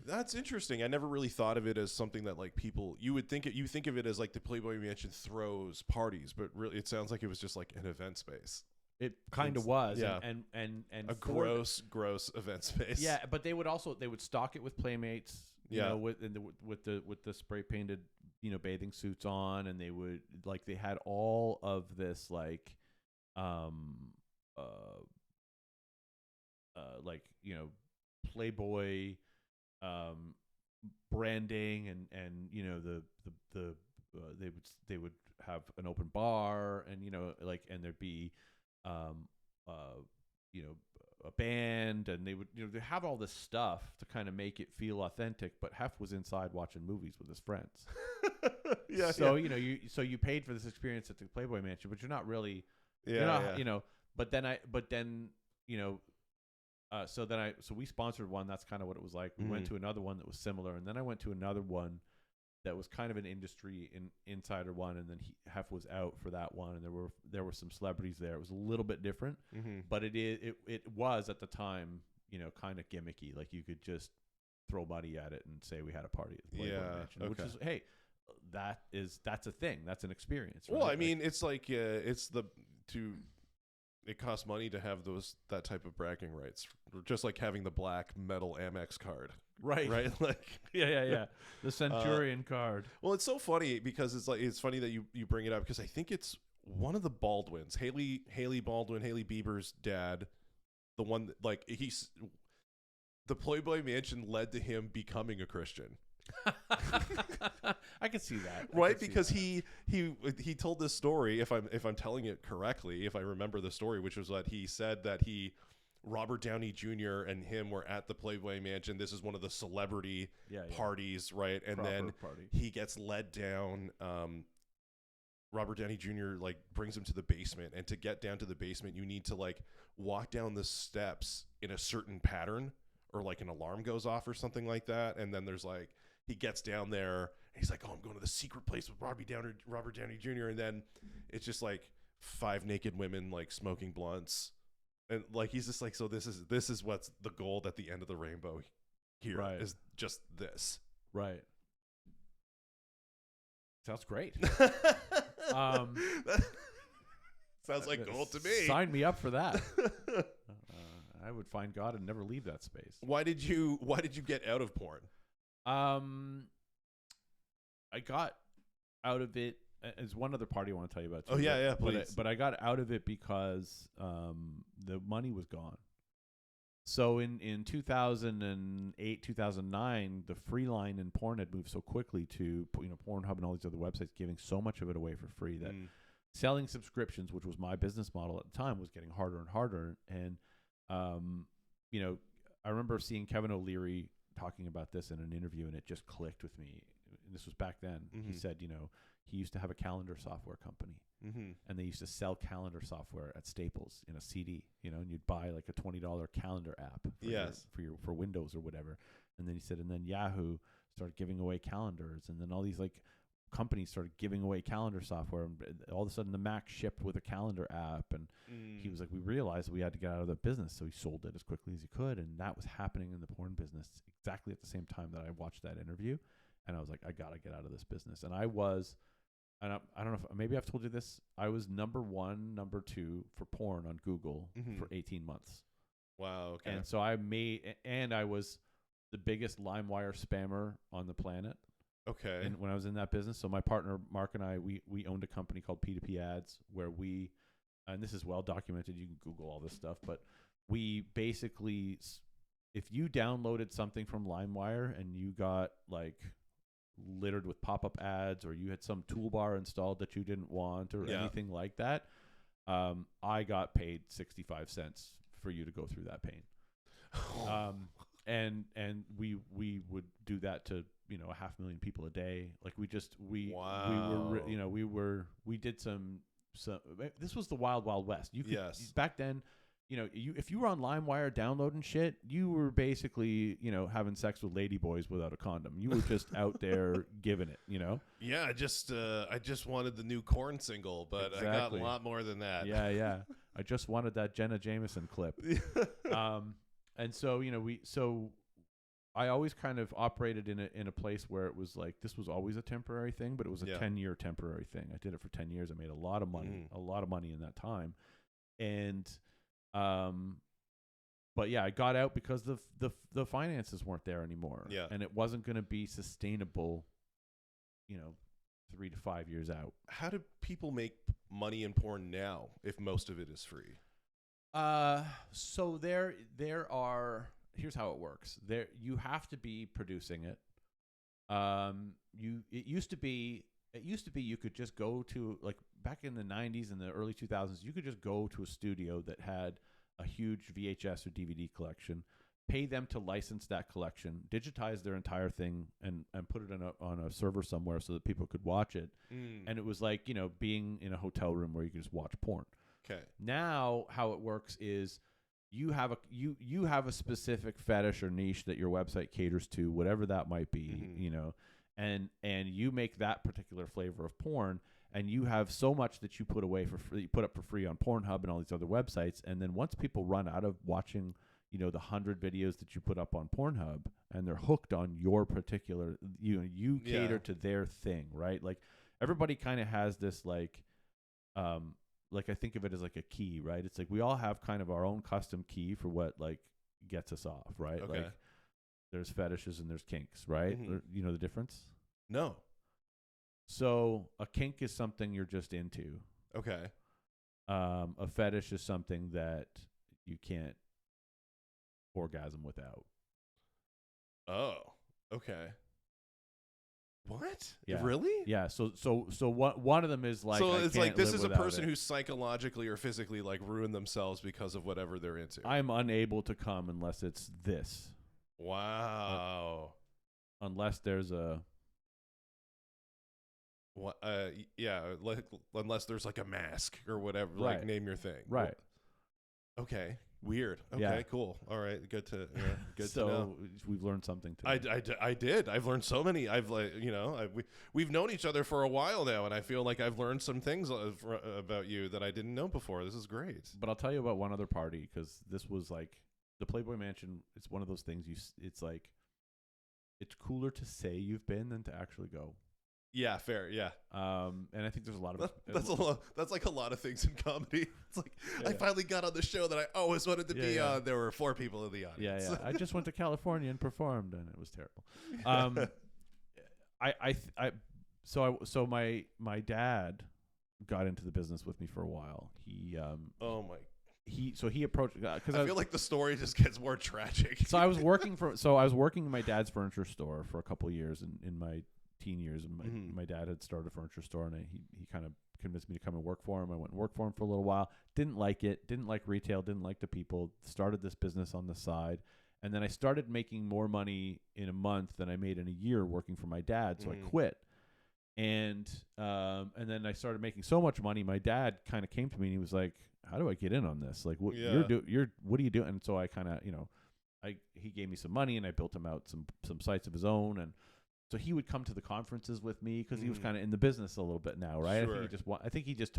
That's interesting. I never really thought of it as something that like people you would think you think of it as like the Playboy Mansion throws parties, but really it sounds like it was just like an event space. It kind of It's- was, yeah. and A for gross event space. yeah, but they would stock it with playmates, you Yeah. know, with the spray painted, you know, bathing suits on, and they would like they had all of this uh like, you know, Playboy branding, and you know the they would have an open bar, and you know, like, and there'd be you know, a band, and they would, you know, they have all this stuff to kind of make it feel authentic, but Hef was inside watching movies with his friends. Yeah. So yeah. you paid for this experience at the Playboy Mansion, but you're not really Yeah. you're not yeah. you know. But then you know, so we sponsored one. That's kind of what it was like. We went to another one that was similar, and then I went to another one that was kind of an industry insider one, and then Hef was out for that one, and there were some celebrities there. It was a little bit different, but it was at the time, you know, kind of gimmicky. Like, you could just throw money at it and say we had a party at the Playboy Mansion, which is, hey, that's a thing. That's an experience. Well, right? I mean, it's like it costs money to have that type of bragging rights, just like having the black metal Amex card, right? Like, yeah. The Centurion card. well, it's so funny because it's funny that you bring it up, because I think it's one of the Baldwins, Haley Baldwin, Haley Bieber's dad, the one that, like, the Playboy Mansion led to him becoming a Christian. I can see that, right? Because he told this story, if I'm telling it correctly, if I remember the story, which was that he said that Robert Downey Jr. and him were at the Playboy Mansion. This is one of the celebrity parties, right? And proper then party. He gets led down. Robert Downey Jr. like brings him to the basement, and to get down to the basement, you need to like walk down the steps in a certain pattern, or like an alarm goes off or something like that. And then there's like, he gets down there and he's like, oh, I'm going to the secret place with Robert Downey Jr. And then it's just like 5 naked women like smoking blunts. And like, he's just like, so this is what's the gold at the end of the rainbow here, Right. is just this. Right. Sounds great. Sounds like gold to me. Sign me up for that. I would find God and never leave that space. Why did you get out of porn? I got out of it. There's one other party I want to tell you about too. Oh yeah, please. But I got out of it because the money was gone. So in 2008, 2009, the free line in porn had moved so quickly to, you know, Pornhub and all these other websites giving so much of it away for free that selling subscriptions, which was my business model at the time, was getting harder and harder. And you know, I remember seeing Kevin O'Leary talking about this in an interview, and it just clicked with me. And this was back then. He said, you know, he used to have a calendar software company, and they used to sell calendar software at Staples in a CD, you know, and you'd buy like a $20 calendar app for Windows or whatever. And then he said, and then Yahoo started giving away calendars, and then all these like companies started giving away calendar software, and all of a sudden the Mac shipped with a calendar app, and he was like, we realized we had to get out of the business, so he sold it as quickly as he could. And that was happening in the porn business exactly at the same time that I watched that interview, and I was like, I gotta get out of this business. And I was, and I don't know if maybe I've told you this, I was number 1, number 2 for porn on Google for 18 months. Wow. Okay. And so I was the biggest LimeWire spammer on the planet. Okay. And when I was in that business, so my partner Mark and I, we owned a company called P2P Ads, where we, and this is well documented, you can Google all this stuff, but we basically, if you downloaded something from LimeWire and you got like littered with pop-up ads, or you had some toolbar installed that you didn't want, or anything like that, I got paid 65 cents for you to go through that pain. And we would do that to, you know, 500,000 people a day. Like we did some, this was the wild west. You could, back then, you know, if you were on LimeWire downloading shit, you were basically, you know, having sex with ladyboys without a condom. You were just out there giving it, you know? Yeah, I just wanted the new Korn single, but exactly. I got a lot more than that. Yeah. I just wanted that Jenna Jameson clip. And so, you know, I always kind of operated in a place where it was like this was always a temporary thing, but it was a 10-year temporary thing. I did it for 10 years. I made a lot of money in that time. And but yeah, I got out because the finances weren't there anymore. Yeah. And it wasn't going to be sustainable, 3 to 5 years out. How do people make money in porn now if most of it is free? So there are. Here's how it works. There, you have to be producing it. It used to be you could just go to, like, back in the 90s and the early 2000s, you could just go to a studio that had a huge VHS or DVD collection, pay them to license that collection, digitize their entire thing, and put it on a server somewhere so that people could watch it. And it was like, being in a hotel room where you could just watch porn. Okay. Now how it works is you have a specific fetish or niche that your website caters to, whatever that might be, and you make that particular flavor of porn, and you have so much that you put away for free, you put up for free on Pornhub and all these other websites, and then once people run out of watching, the 100 videos that you put up on Pornhub, and they're hooked on your particular, you cater to their thing, right? Like everybody kind of has this like I think of it as like a key, right? It's like we all have kind of our own custom key for what like gets us off, right? Okay. Like there's fetishes and there's kinks, right? You know the difference? No. So a kink is something you're just into. Okay. A fetish is something that you can't orgasm without. Oh, okay. What? Yeah. Really? Yeah. So one of them is like, so I it's can't like this live is a without person it. who psychologically or physically like ruined themselves because of whatever they're into. I'm unable to come unless it's this. Wow. Unless there's a. What? Yeah. Like, unless there's like a mask or whatever. Right. Like name your thing. Right. Well, okay. Weird. Okay. Yeah. Cool. All right. Good to. Yeah, good so to know. we've learned something today. I did. I've learned so many. I've like we've known each other for a while now, and I feel like I've learned some things about you that I didn't know before. This is great. But I'll tell you about one other party, because this was like the Playboy Mansion. It's one of those things it's like it's cooler to say you've been than to actually go. Yeah, fair. Yeah. And I think there's a lot of that's a lot. That's like a lot of things in comedy. It's like I finally got on the show that I always wanted to be on. There were 4 people in the audience. Yeah. I just went to California and performed, and it was terrible. So my dad got into the business with me for a while. He he approached because I feel like the story just gets more tragic. So I was working in my dad's furniture store for a couple of years in my teen years, and my dad had started a furniture store, and he kind of convinced me to come and work for him. I went and worked for him for a little while. Didn't like it. Didn't like retail. Didn't like the people. Started this business on the side, and then I started making more money in a month than I made in a year working for my dad. So I quit, and then I started making so much money. My dad kind of came to me and he was like, "How do I get in on this? Like, what what are you doing?" And so I kind of he gave me some money, and I built him out some sites of his own, and so he would come to the conferences with me because he was kind of in the business a little bit now, right? Sure. I think he just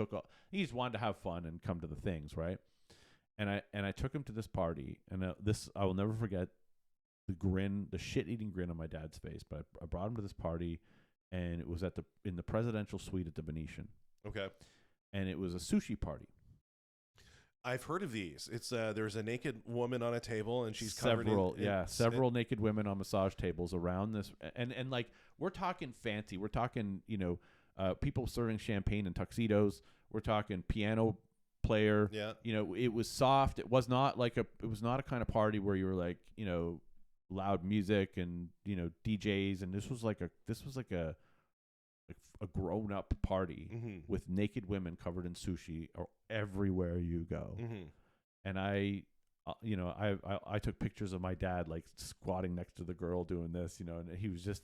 wanted to have fun and come to the things, right? And I took him to this party, and I will never forget the shit-eating grin on my dad's face. But I brought him to this party, and it was in the presidential suite at the Venetian. Okay. And it was a sushi party. I've heard of these. It's there's a naked woman on a table, and she's several covered in several naked women on massage tables around this, and like we're talking fancy. We're talking people serving champagne in tuxedos. We're talking piano player. Yeah. It was soft. It was not a kind of party where you were like loud music and DJs, and this was like a grown up party with naked women covered in sushi or everywhere you go. And I took pictures of my dad like squatting next to the girl doing this, and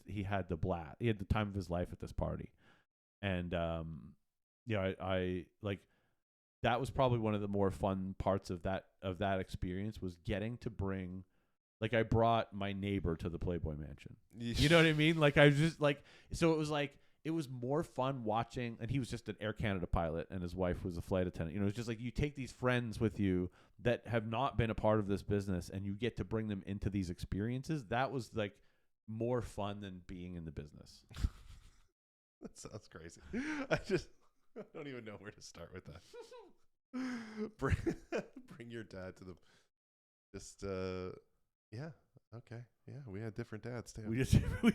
he had the blast. He had the time of his life at this party. And I like that was probably one of the more fun parts of that experience, was getting to bring, like, I brought my neighbor to the Playboy Mansion. You know what I mean? Like I was just like, so it was like it was more fun watching, and he was just an Air Canada pilot, and his wife was a flight attendant. It's just like you take these friends with you that have not been a part of this business, and you get to bring them into these experiences. That was like more fun than being in the business. That sounds crazy. I don't even know where to start with that. Bring your dad to the yeah. Okay. Yeah, we had different dads too. We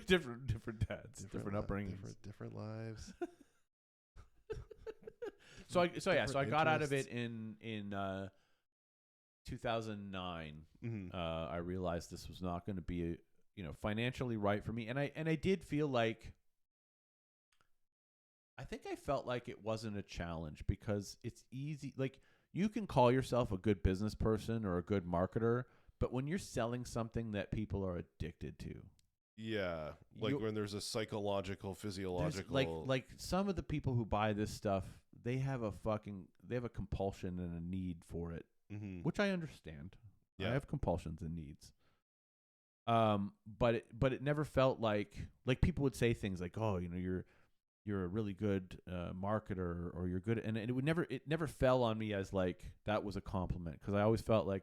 different dads, different upbringings, different lives. So I got out of it in 2009. Mm-hmm. I realized this was not going to be financially right for me, and I did feel like I think I felt like it wasn't a challenge because it's easy. Like you can call yourself a good business person or a good marketer, but when you're selling something that people are addicted to. Yeah, like when there's a psychological, physiological, like some of the people who buy this stuff, they have a compulsion and a need for it, mm-hmm. which I understand. Yeah. I have compulsions and needs. But it never felt like people would say things like, oh, you're a really good marketer, or you're good, and it never fell on me as like that was a compliment, because I always felt like,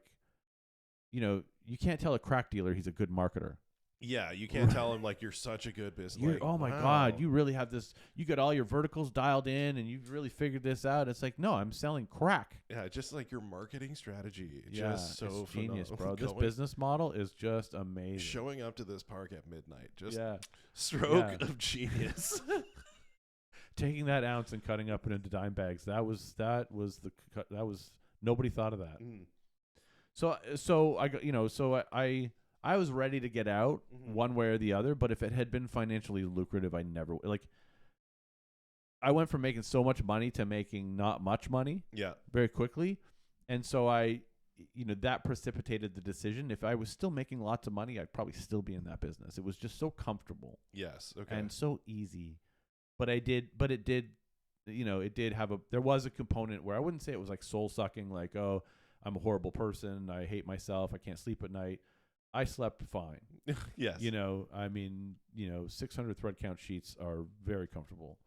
you can't tell a crack dealer he's a good marketer. Yeah, you can't tell him like you're such a good business. Oh my God, you really have this. You got all your verticals dialed in, and you've really figured this out. It's like, no, I'm selling crack. Yeah, just like your marketing strategy. Yeah, just so it's genius, phenomenal. bro. This business model is just amazing. Showing up to this park at midnight, just yeah. stroke of genius. Taking that ounce and cutting up it into dime bags. That was nobody thought of that. Mm. So I got, I was ready to get out mm-hmm. one way or the other, but if it had been financially lucrative, I went from making so much money to making not much money. Yeah. Very quickly. And so that precipitated the decision. If I was still making lots of money, I'd probably still be in that business. It was just so comfortable. Yes. Okay. And so easy. But it did there was a component where I wouldn't say it was like soul sucking, like, oh, I'm a horrible person, I hate myself, I can't sleep at night. I slept fine. Yes. 600 thread count sheets are very comfortable.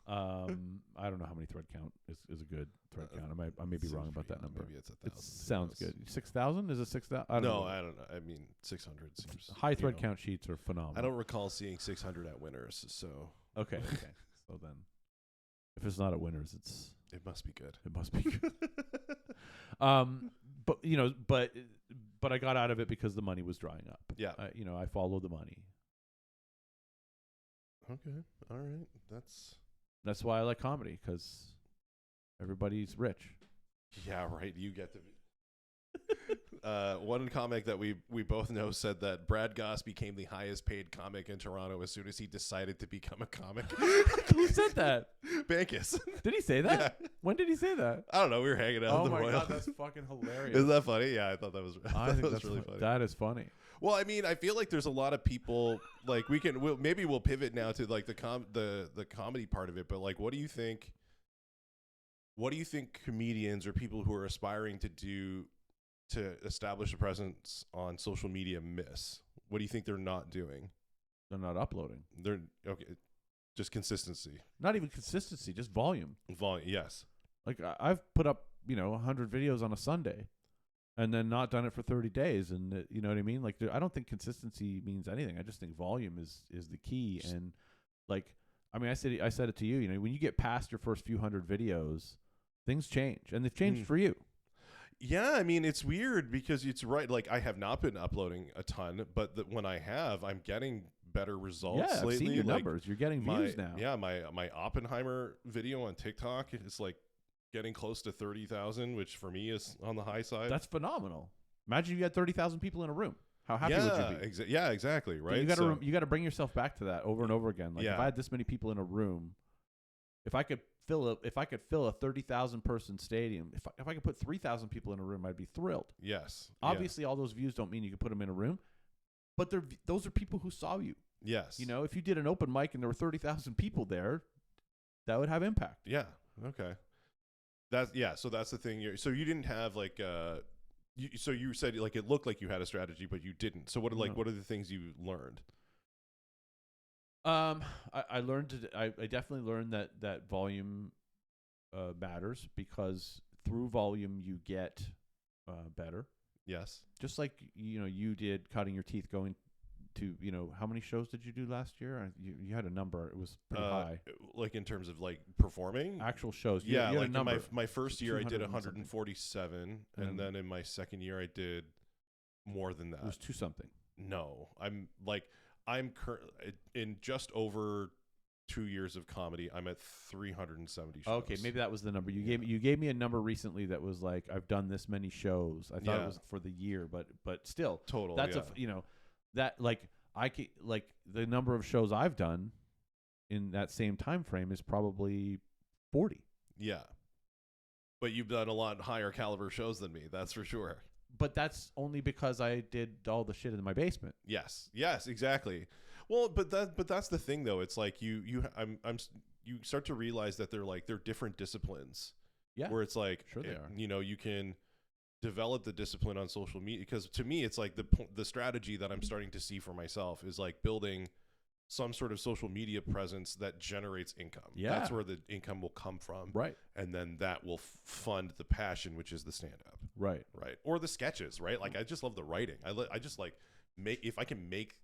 I don't know how many thread count is a good thread count. I may be wrong about that number. Maybe it's 1,000. It sounds good. 6,000? Is it 6,000? I don't know. I don't know. I mean, 600 seems... High thread count sheets are phenomenal. I don't recall seeing 600 at Winners, so... Okay. So then, if it's not at Winners, it must be good. It must be good. But I got out of it because the money was drying up. Yeah. I followed the money. Okay. All right. That's why I like comedy, because everybody's rich. Yeah, right. You get to be. One comic that we both know said that Brad Gosse became the highest paid comic in Toronto as soon as he decided to become a comic. Who said that? Bankus. Did he say that? Yeah. When did he say that? I don't know. We were hanging out. Oh my God, that's fucking hilarious. Isn't that funny? Yeah, I thought that was. I think that's really funny. That is funny. Well, I mean, I feel like there's a lot of people like maybe we'll pivot now to like the comedy part of it. But like, what do you think? What do you think comedians or people who are aspiring to establish a presence on social media miss? What do you think they're not doing? They're not uploading. They're okay. Just consistency. Not even consistency, just volume. Volume, yes. Like I've put up, 100 videos on a Sunday, and then not done it for 30 days, and you know what I mean? Like I don't think consistency means anything. I just think volume is the key. And like, I mean, I said it to you. When you get past your first few hundred videos, things change, and they've changed for you. Yeah, I mean, it's weird because it's right. Like, I have not been uploading a ton, but when I have, I'm getting better results lately. I've seen your numbers. You're getting views now. Yeah, my Oppenheimer video on TikTok is like getting close to 30,000, which for me is on the high side. That's phenomenal. Imagine if you had 30,000 people in a room. How happy would you be? Yeah, exactly. Right. You got to bring yourself back to that over and over again. Like if I had this many people in a room, if I could fill a 30,000 person stadium, if I could put 3,000 people in a room, I'd be thrilled. Yes. Obviously, all those views don't mean you can put them in a room, but those are people who saw you. Yes. If you did an open mic and there were 30,000 people there, that would have impact. Yeah. Okay. So that's the thing. So you didn't have like so you said like it looked like you had a strategy, but you didn't. So what are the things you learned? I learned I definitely learned that volume matters, because through volume you get better. Yes. Just like you did cutting your teeth going to how many shows did you do last year? You had a number. It was pretty high. Like in terms of like performing actual shows. Yeah, you had like a number. in my first year I did 200 and 147, and then in my second year I did more than that. It was 2 something. No, I'm in just over 2 years of comedy. I'm at 370 shows. Okay, maybe that was the number you gave me a number recently that was like, I've done this many shows. I thought it was for the year, but still, total. That's that like like the number of shows I've done in that same time frame is probably 40. Yeah, but you've done a lot higher caliber shows than me. That's for sure. But that's only because I did all the shit in my basement. Yes, exactly. Well, but that's the thing though. It's like you start to realize that they're different disciplines. Yeah. Where it's like, sure they are. You can develop the discipline on social media, because to me it's like the strategy that I'm starting to see for myself is like building some sort of social media presence that generates income. Yeah. That's where the income will come from. Right. And then that will fund the passion, which is the stand-up. Right. Or the sketches, right? Like I just love the writing. I just like if I can make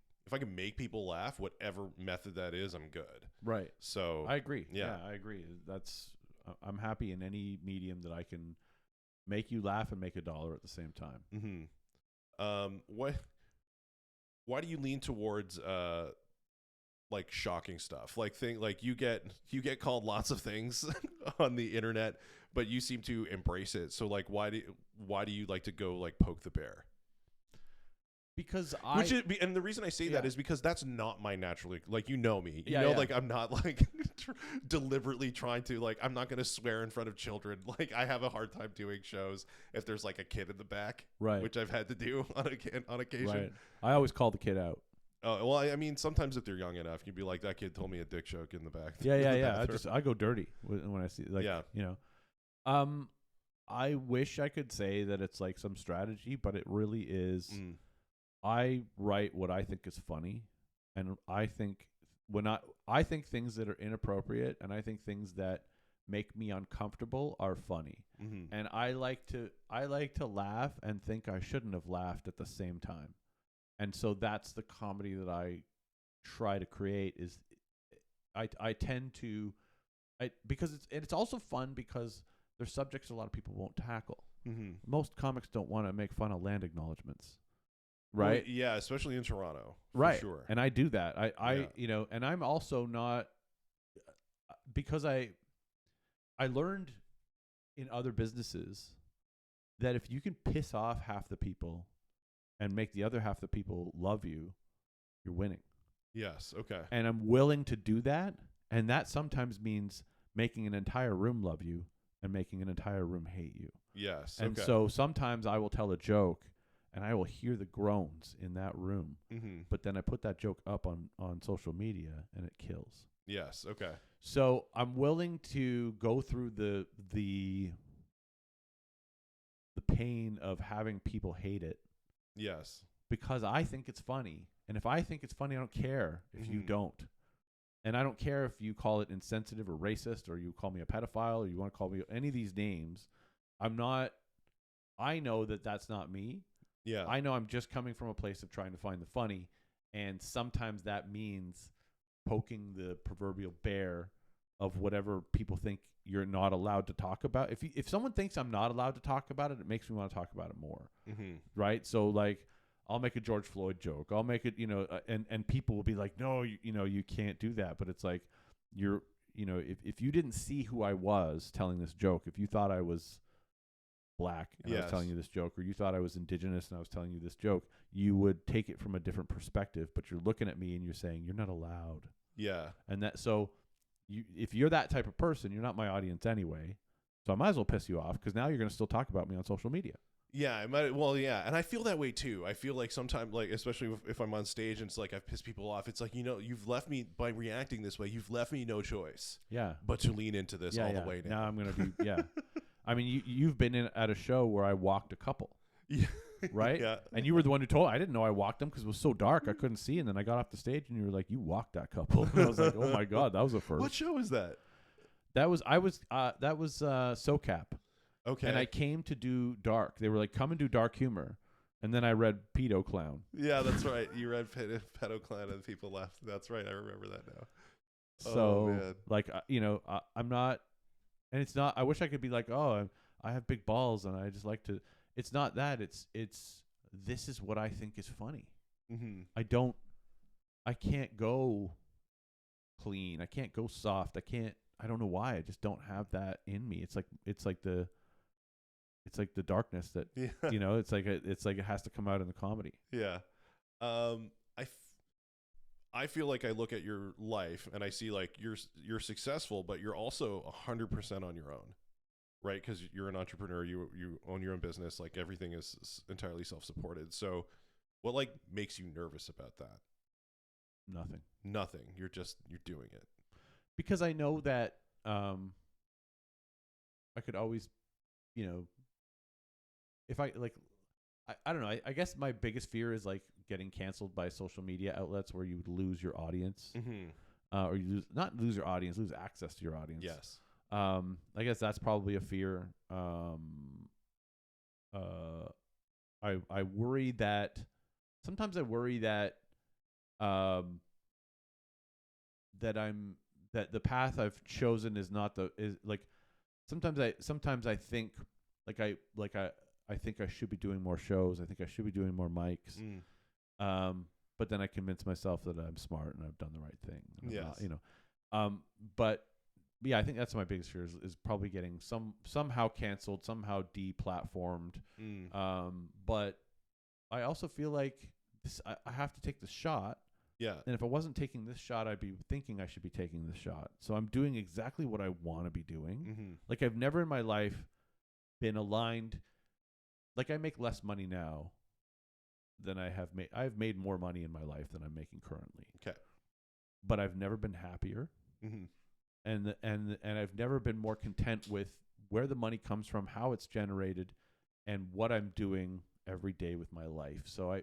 people laugh, whatever method that is, I'm good. Right. So I agree. Yeah, I agree. I'm happy in any medium that I can make you laugh and make $1 at the same time. Mm-hmm. Why do you lean towards like shocking stuff? Like you get called lots of things on the internet, but you seem to embrace it. So like why do you like to go like poke the bear? Because and the reason I say that is because that's not my natural, like, me, like I'm not like deliberately trying to, like, I'm not going to swear in front of children. Like I have a hard time doing shows if there's like a kid in the back, right? Which I've had to do on occasion. Right. I always call the kid out. Oh, well, I mean, sometimes if they're young enough, you'd be like, that kid told me a dick joke in the back. Yeah. I go dirty when I see, like, I wish I could say that it's like some strategy, but it really is. I write what I think is funny, and I think I think things that are inappropriate, and I think things that make me uncomfortable are funny. Mm-hmm. And I like to laugh and think I shouldn't have laughed at the same time. And so that's the comedy that I try to create. Is I tend to because it's also fun because they're subjects a lot of people won't tackle. Mm-hmm. Most comics don't want to make fun of land acknowledgments. Right. Well, yeah, especially in Toronto. Right. For sure. And I do that. I and I'm also not, because I learned in other businesses that if you can piss off half the people and make the other half the people love you, you're winning. Yes. Okay. And I'm willing to do that. And that sometimes means making an entire room love you and making an entire room hate you. Yes. And so sometimes I will tell a joke and I will hear the groans in that room. Mm-hmm. But then I put that joke up on social media and it kills. Yes. Okay. So I'm willing to go through the pain of having people hate it. Yes. Because I think it's funny. And if I think it's funny, I don't care if you don't. And I don't care if you call it insensitive or racist, or you call me a pedophile, or you want to call me any of these names. I know that that's not me. Yeah. I know I'm just coming from a place of trying to find the funny, and sometimes that means poking the proverbial bear of whatever people think you're not allowed to talk about. If someone thinks I'm not allowed to talk about it, it makes me want to talk about it more. Mm-hmm. Right? So like, I'll make a George Floyd joke. I'll make it, and people will be like, no, you can't do that. But it's like, if you didn't see who I was telling this joke, if you thought I was black and I was telling you this joke, or you thought I was indigenous and I was telling you this joke, you would take it from a different perspective. But you're looking at me and you're saying you're not allowed. Yeah. And if you're that type of person, you're not my audience anyway. So I might as well piss you off, because now you're going to still talk about me on social media. Yeah, yeah, and I feel that way too. I feel like sometimes, like, especially if I'm on stage and it's like I've pissed people off, it's like, you've left me, by reacting this way, you've left me no choice. Yeah. But to lean into this all the way now. Now I'm going to be, yeah. I mean, you've been at a show where I walked a couple. Yeah. right? Yeah. And you were the one who told. I didn't know I walked them because it was so dark I couldn't see. And then I got off the stage and you were like, "You walked that couple." And I was like, "Oh my god, that was a first." What show is that? That was SoCap. Okay. And I came to do dark. They were like, "Come and do dark humor." And then I read Pedo Clown. Yeah, that's right. You read Pedo Clown and people laughed. That's right. I remember that now. So, I'm not, and it's not. I wish I could be like, "Oh, I have big balls and I just like to." It's not that. It's this is what I think is funny. Mm-hmm. I can't go clean. I can't go soft. I don't know why. I just don't have that in me. It's like the darkness that it's like it has to come out in the comedy. Yeah. I feel like I look at your life and I see like you're successful, but you're also 100% on your own, right? Because you're an entrepreneur, you own your own business, like everything is entirely self-supported. So, what like makes you nervous about that? Nothing. You're doing it because I know that I could always, if I like. I don't know. I guess my biggest fear is like getting canceled by social media outlets where you would lose your audience, or you lose your audience, lose access to your audience. Yes. I guess that's probably a fear. I worry that sometimes I worry that that the path I've chosen is not sometimes I think I think I should be doing more shows. I think I should be doing more mics. But then I convince myself that I'm smart and I've done the right thing. Yes. But yeah, I think that's my biggest fear is probably getting somehow canceled, somehow deplatformed. But I also feel like I have to take the shot. Yeah. And if I wasn't taking this shot, I'd be thinking I should be taking this shot. So I'm doing exactly what I want to be doing. Mm-hmm. Like I've never in my life been aligned. Like I make less money now than I have made. I've made more money in my life than I'm making currently. Okay. But I've never been happier. Mm-hmm. And I've never been more content with where the money comes from, how it's generated, and what I'm doing every day with my life. So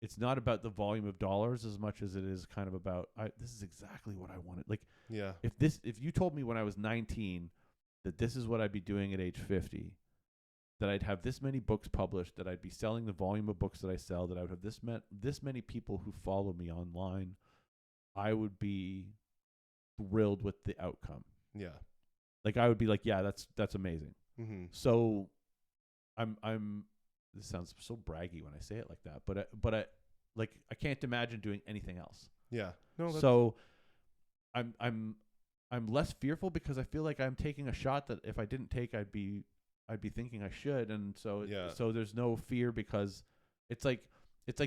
it's not about the volume of dollars as much as it is kind of about this is exactly what I wanted. Like yeah. If you told me when I was 19 that this is what I'd be doing at age 50, that I'd have this many books published, that I'd be selling the volume of books that I sell, that I would have this many people who follow me online, I would be thrilled with the outcome. Yeah. Like I would be like, yeah, that's amazing. Mm-hmm. So I'm this sounds so braggy when I say it like that, but I can't imagine doing anything else. Yeah. No. So I'm less fearful because I feel like I'm taking a shot that if I didn't take, I'd be thinking I should, and so there's no fear because it's like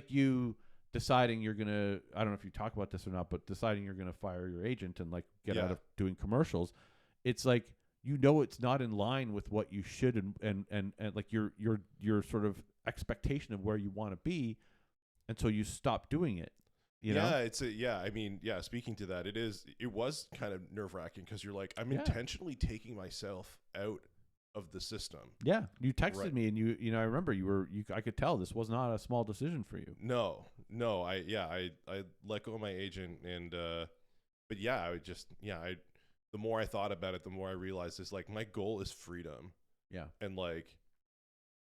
you deciding you're gonna, I don't know if you talk about this or not, but deciding you're gonna fire your agent and like get out of doing commercials. It's like it's not in line with what you should and like your sort of expectation of where you want to be, and so you stop doing it. You know? I mean, speaking to that, it was kind of nerve-wracking because you're like, I'm intentionally taking myself out of the system. Yeah, you texted me and you I remember I could tell this was not a small decision for you. No, I let go of my agent and but the more I thought about it, the more I realized is like my goal is freedom. Yeah. And like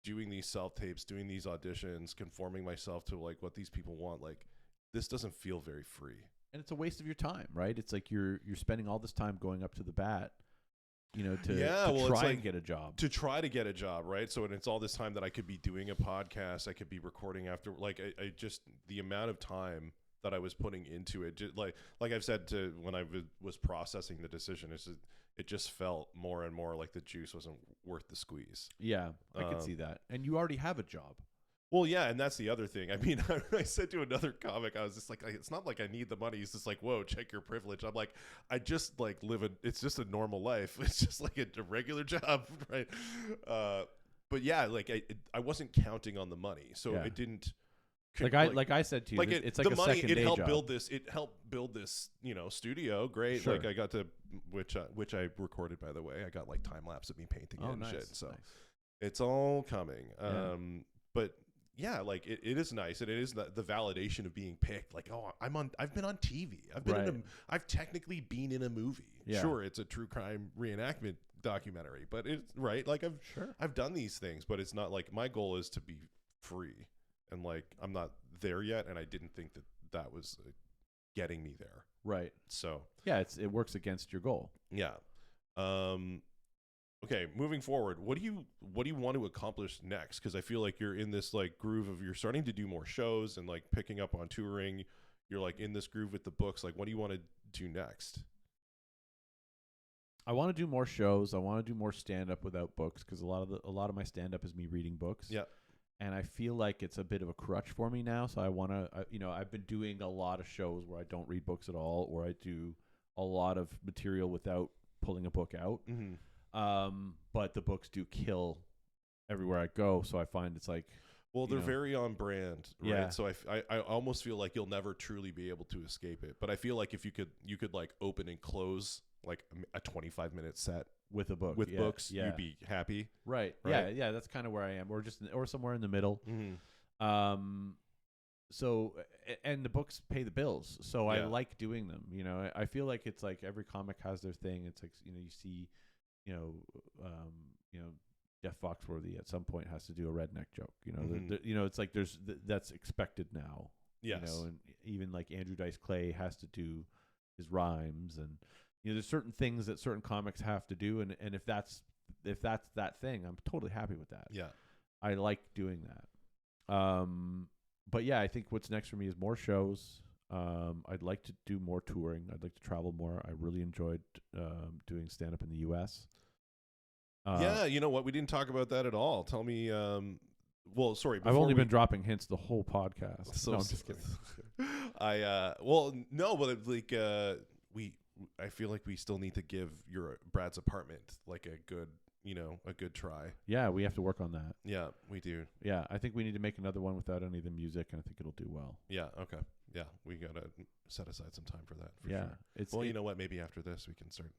doing these self-tapes, doing these auditions, conforming myself to like what these people want, like this doesn't feel very free. And it's a waste of your time, right? It's like you're spending all this time going up to the bat, to try and get a job. To try to get a job, right? So it's all this time that I could be doing a podcast, I could be recording after, like I just, the amount of time that I was putting into it, just like I've said to when I was processing the decision, it just felt more and more like the juice wasn't worth the squeeze. Yeah, I could see that. And you already have a job. Well, yeah, and that's the other thing. I mean, I said to another comic, I was just like, it's not like I need the money. He's just like, whoa, check your privilege. I'm like, I just like it's just a normal life. It's just like a regular job, right? But yeah, like I wasn't counting on the money, so it didn't. Like I said to you, it's like the money. Second it helped job. build this. It helped build this, studio. Great. Sure. Like I got to, which I recorded, by the way. I got like time lapse of me painting it and shit. So. Nice. It's all coming. Yeah. But yeah, like it is nice, and it is the validation of being picked. Like, oh, I've been on TV. I've been Right. I've technically been in a movie. Yeah. Sure, it's a true crime reenactment documentary, but it's right. Like I've done these things, but it's not like my goal is to be free, and like I'm not there yet, and I didn't think that was getting me there. Right. So yeah, it works against your goal. yeah. Okay, moving forward, what do you want to accomplish next? Because I feel like you're in this like groove of you're starting to do more shows and like picking up on touring. You're like in this groove with the books. Like, what do you want to do next? I want to do more shows. I want to do more stand up without books because a lot of my stand up is me reading books. Yeah. And I feel like it's a bit of a crutch for me now. So I want to, I've been doing a lot of shows where I don't read books at all, or I do a lot of material without pulling a book out. Mm-hmm. But the books do kill everywhere I go. So I find it's like, well, they're very on brand, right? Yeah. So I almost feel like you'll never truly be able to escape it. But I feel like if you could like open and close like a 25-minute set with a book, with books, you'd be happy. Right. Yeah. That's kind of where I am, or somewhere in the middle. Mm-hmm. So, and the books pay the bills, so I like doing them. I feel like it's like every comic has their thing. It's like you see, Jeff Foxworthy at some point has to do a redneck joke. Mm-hmm. It's like that's expected now. Yes. And even like Andrew Dice Clay has to do his rhymes, and there's certain things that certain comics have to do, and if that's that thing, I'm totally happy with that. Yeah, I like doing that. But yeah, I think what's next for me is more shows. I'd like to do more touring. I'd like to travel more. I really enjoyed doing stand up in the U.S. Yeah, you know what? We didn't talk about that at all. Tell me. Well, sorry. I've only been dropping hints the whole podcast. So, no, I'm just kidding. Well, no, but like I feel like we still need to give Brad's apartment like a good try. Yeah, we have to work on that. Yeah, we do. Yeah, I think we need to make another one without any of the music, and I think it'll do well. Yeah. Okay. Yeah, we gotta set aside some time for that. For yeah, sure. You know what? Maybe after this we can start.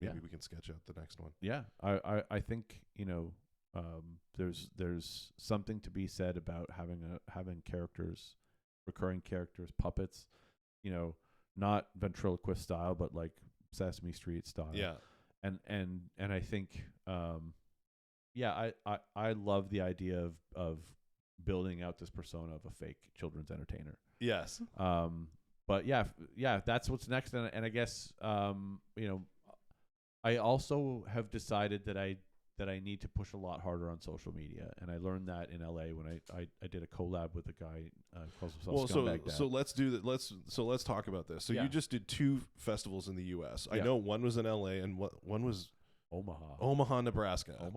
Maybe we can sketch out the next one. Yeah, I think there's something to be said about having characters, recurring characters, puppets, not ventriloquist style, but like Sesame Street style. Yeah. And I think I love the idea of building out this persona of a fake children's entertainer. Yes. But yeah, that's what's next, and I guess I also have decided that I need to push a lot harder on social media, and I learned that in LA when I did a collab with a guy calls himself Scumbag Dad. So let's do that. Let's talk about this. So you just did 2 festivals in the U.S. I know one was in LA and one was Omaha, Nebraska.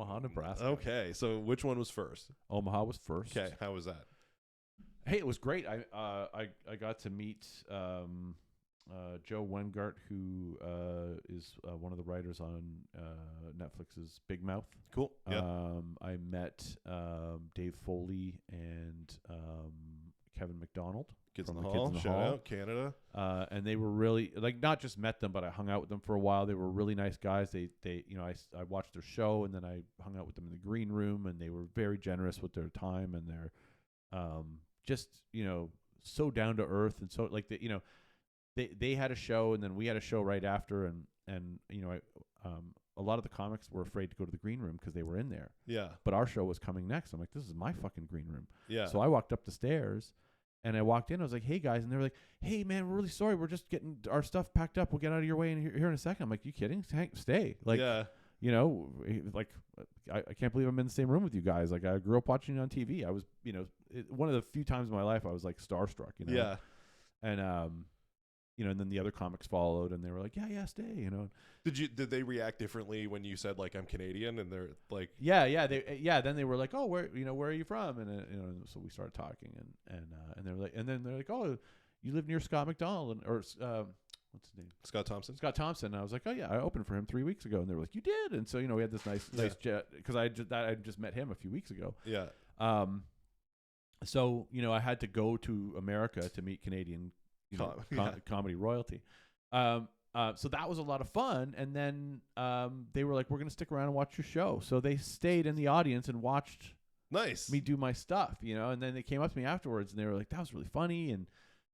Okay, so which one was first? Omaha was first. Okay, how was that? Hey, it was great. I got to meet Joe Wengart, who is one of the writers on Netflix's Big Mouth. Cool. Yeah. I met Dave Foley and Kevin McDonald. Kids in the Hall. Shout out Canada. And they were really not just met them, but I hung out with them for a while. They were really nice guys. They I watched their show, and then I hung out with them in the green room, and they were very generous with their time, and they're just so down to earth, and so like they had a show, and then we had a show right after, and a lot of the comics were afraid to go to the green room because they were in there. Yeah. But our show was coming next. I'm like, this is my fucking green room. Yeah. So I walked up the stairs, and I walked in. I was like, hey guys, and they were like, hey man, we're really sorry. We're just getting our stuff packed up. We'll get out of your way here in a second. I'm like, you kidding? Stay. Like, yeah. Like I can't believe I'm in the same room with you guys. Like I grew up watching you on TV. I was, one of the few times in my life I was like starstruck. Yeah. And and then the other comics followed, and they were like, yeah, stay. Did they react differently when you said like I'm Canadian, and they're like, then they were like, oh, where are you from? And so we started talking, and they're like, and then they're like, oh, you live near Scott McDonald, or what's his name? Scott Thompson. And I was like, oh yeah, I opened for him 3 weeks ago, and they were like, you did? And so we had this nice chat because I just met him a few weeks ago. Yeah. So I had to go to America to meet Canadian comedy royalty. So that was a lot of fun. And then they were like, we're going to stick around and watch your show. So they stayed in the audience and watched me do my stuff, and then they came up to me afterwards and they were like, that was really funny. And,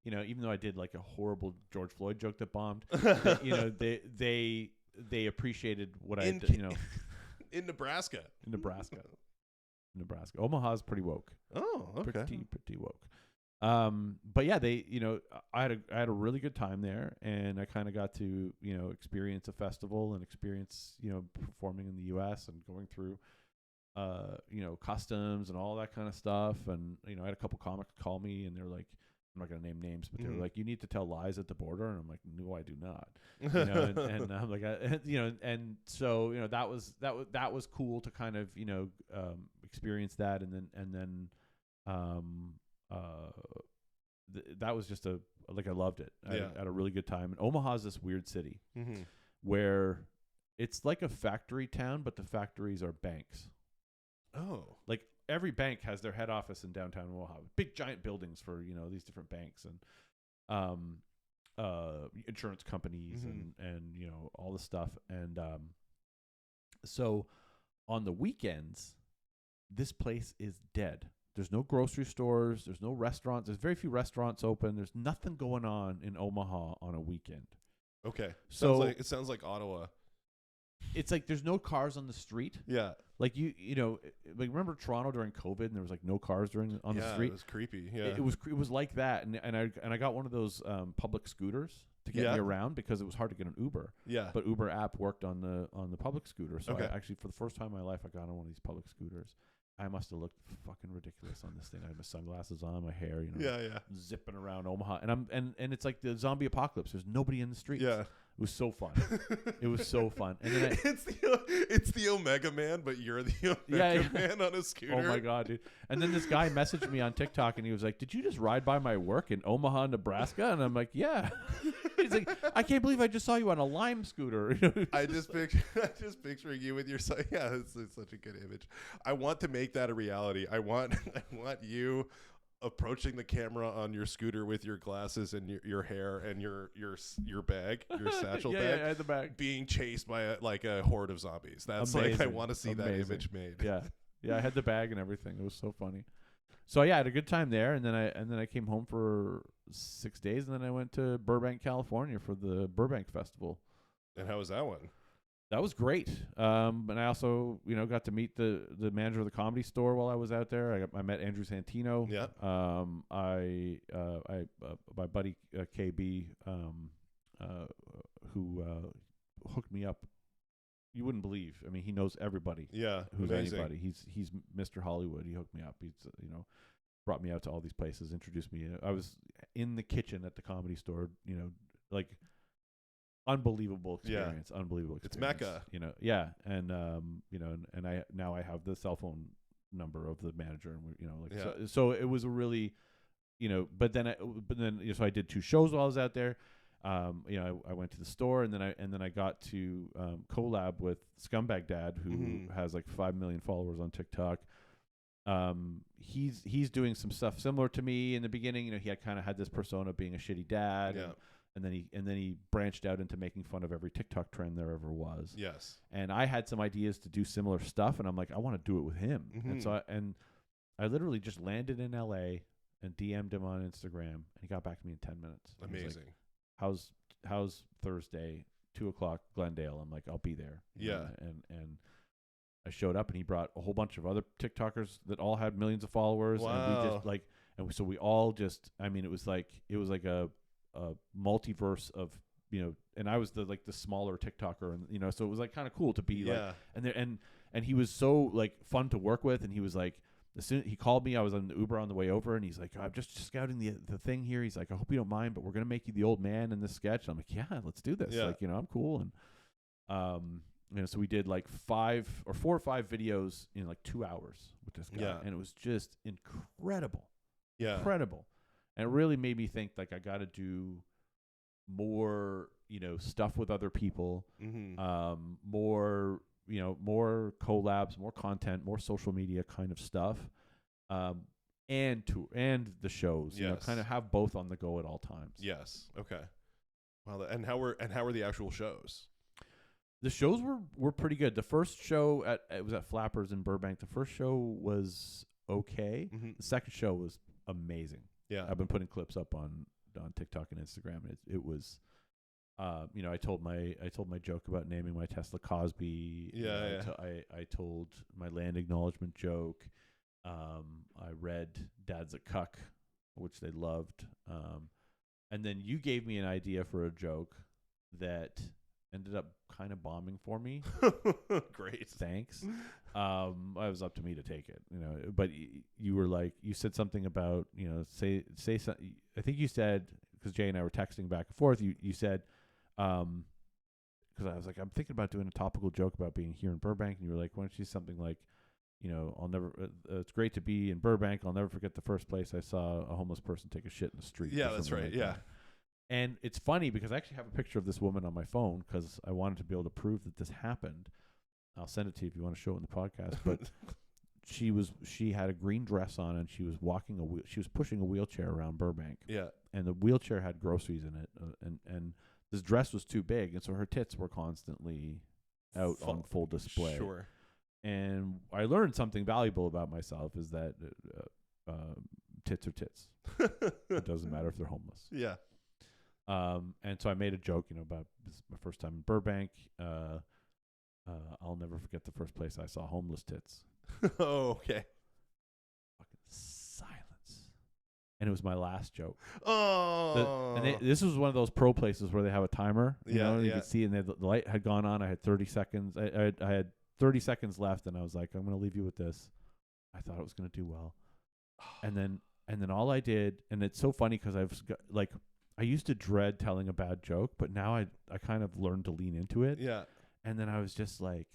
even though I did like a horrible George Floyd joke that bombed, they appreciated what I did, In Nebraska. In Nebraska. Omaha's pretty woke. Oh, okay. Pretty woke. But yeah, they, I had a really good time there, and I kind of got to, experience a festival and experience, performing in the U.S. and going through, customs and all that kind of stuff. And, I had a couple comics call me and they're like, I'm not going to name names, but they were like, you need to tell lies at the border. And I'm like, no, I do not. And I'm like, and so, that was cool to kind of, experience that. And then, that was just I loved it. I had a really good time. And Omaha's this weird city where it's like a factory town, but the factories are banks. Oh, like every bank has their head office in downtown Omaha, big giant buildings for, these different banks and, insurance companies and, all the stuff. And, so on the weekends, this place is dead. There's no grocery stores. There's no restaurants. There's very few restaurants open. There's nothing going on in Omaha on a weekend. Okay. So it sounds like Ottawa. It's like there's no cars on the street. Yeah. Like like remember Toronto during COVID and there was like no cars on the street. It was creepy. Yeah. It was like that, and I got one of those public scooters to get me around because it was hard to get an Uber. Yeah. But Uber app worked on the public scooter, so okay. I actually for the first time in my life I got on one of these public scooters. I must have looked fucking ridiculous on this thing. I had my sunglasses on, my hair, zipping around Omaha, and it's like the zombie apocalypse. There's nobody in the streets. Yeah, it was so fun. It was so fun. And then it's the Omega Man, but you're the Omega Man on a scooter. Oh my god, dude! And then this guy messaged me on TikTok, and he was like, "Did you just ride by my work in Omaha, Nebraska?" And I'm like, "Yeah." He's like, "I can't believe I just saw you on a Lime scooter." I just picturing you with your son. Yeah, it's such a good image. I want to make that a reality. I want you approaching the camera on your scooter with your glasses and your hair and your bag, your satchel bag. Yeah, the bag. Being chased by a horde of zombies. That's amazing. I want to see that image made. Yeah. I had the bag and everything. It was so funny. So yeah, I had a good time there, and then I came home for 6 days, and then I went to Burbank, California for the Burbank Festival. And how was that one? That was great. And I also, got to meet the manager of the Comedy Store while I was out there. I met Andrew Santino. Yeah. My buddy KB, who hooked me up. You wouldn't believe. I mean, he knows everybody. Yeah. Who's amazing. anybody? He's Mr. Hollywood. He hooked me up. He's brought me out to all these places, introduced me. I was in the kitchen at the Comedy Store. Like. Unbelievable experience. Yeah. Unbelievable experience. It's Mecca. Yeah. And and I have the cell phone number of the manager, and so it was a really, but then so I did 2 shows while I was out there. I went to the store, and then I got to collab with Scumbag Dad, who has like 5 million followers on TikTok. He's doing some stuff similar to me in the beginning. He had kind of had this persona being a shitty dad. Yeah. And then he branched out into making fun of every TikTok trend there ever was. Yes. And I had some ideas to do similar stuff, and I'm like, I want to do it with him. And so I literally just landed in LA and DM'd him on Instagram, and he got back to me in 10 minutes. Amazing. Like, how's Thursday, 2:00 Glendale? I'm like, I'll be there. Yeah. And I showed up, and he brought a whole bunch of other TikTokers that all had millions of followers. Wow. And so we all just, I mean, it was like a multiverse of, and I was the smaller TikToker, and so it was like kind of cool to be and he was so like fun to work with, and he was like, as soon he called me, I was on the Uber on the way over, and he's like, I'm just scouting the thing here. He's like, I hope you don't mind, but we're gonna make you the old man in this sketch. And I'm like, yeah, let's do this. Yeah. Like, I'm cool. And so we did like 4 or 5 videos in like 2 hours with this guy, and it was just incredible. Yeah. Incredible. And it really made me think like I got to do more, stuff with other people, more, more collabs, more content, more social media kind of stuff, and the shows, Yes. kind of have both on the go at all times. Yes. Okay. Wow, and how were the actual shows? The shows were pretty good. The first show it was at Flappers in Burbank. The first show was okay. Mm-hmm. The second show was amazing. Yeah, I've been putting clips up on TikTok and Instagram, and it was, I told my joke about naming my Tesla Cosby. Yeah, I told my land acknowledgement joke. I read Dad's a Cuck, which they loved. And then you gave me an idea for a joke that ended up kind of bombing for me. Great. Thanks. It was up to me to take it, but you were like, you said something about, say something. I think you said, because Jay and I were texting back and forth, you said, because I was like, I'm thinking about doing a topical joke about being here in Burbank. And you were like, why don't you do something like, I'll never, it's great to be in Burbank. I'll never forget the first place I saw a homeless person take a shit in the street. Yeah, that's right. Like yeah. That. And it's funny because I actually have a picture of this woman on my phone because I wanted to be able to prove that this happened. I'll send it to you if you want to show it in the podcast. But she had a green dress on and she was pushing a wheelchair around Burbank. Yeah. And the wheelchair had groceries in it, and this dress was too big, and so her tits were constantly out on full display. Sure. And I learned something valuable about myself is that tits are tits. It doesn't matter if they're homeless. Yeah. And so I made a joke, about this is my first time in Burbank. I'll never forget the first place I saw homeless tits. Oh, okay. Fucking silence. And it was my last joke. Oh. This was one of those pro places where they have a timer. You could see, and the light had gone on. I had 30 seconds. I had 30 seconds left, and I was like, I'm going to leave you with this. I thought it was going to do well. And then all I did, and it's so funny because I used to dread telling a bad joke, but now I kind of learned to lean into it. Yeah. And then I was just like,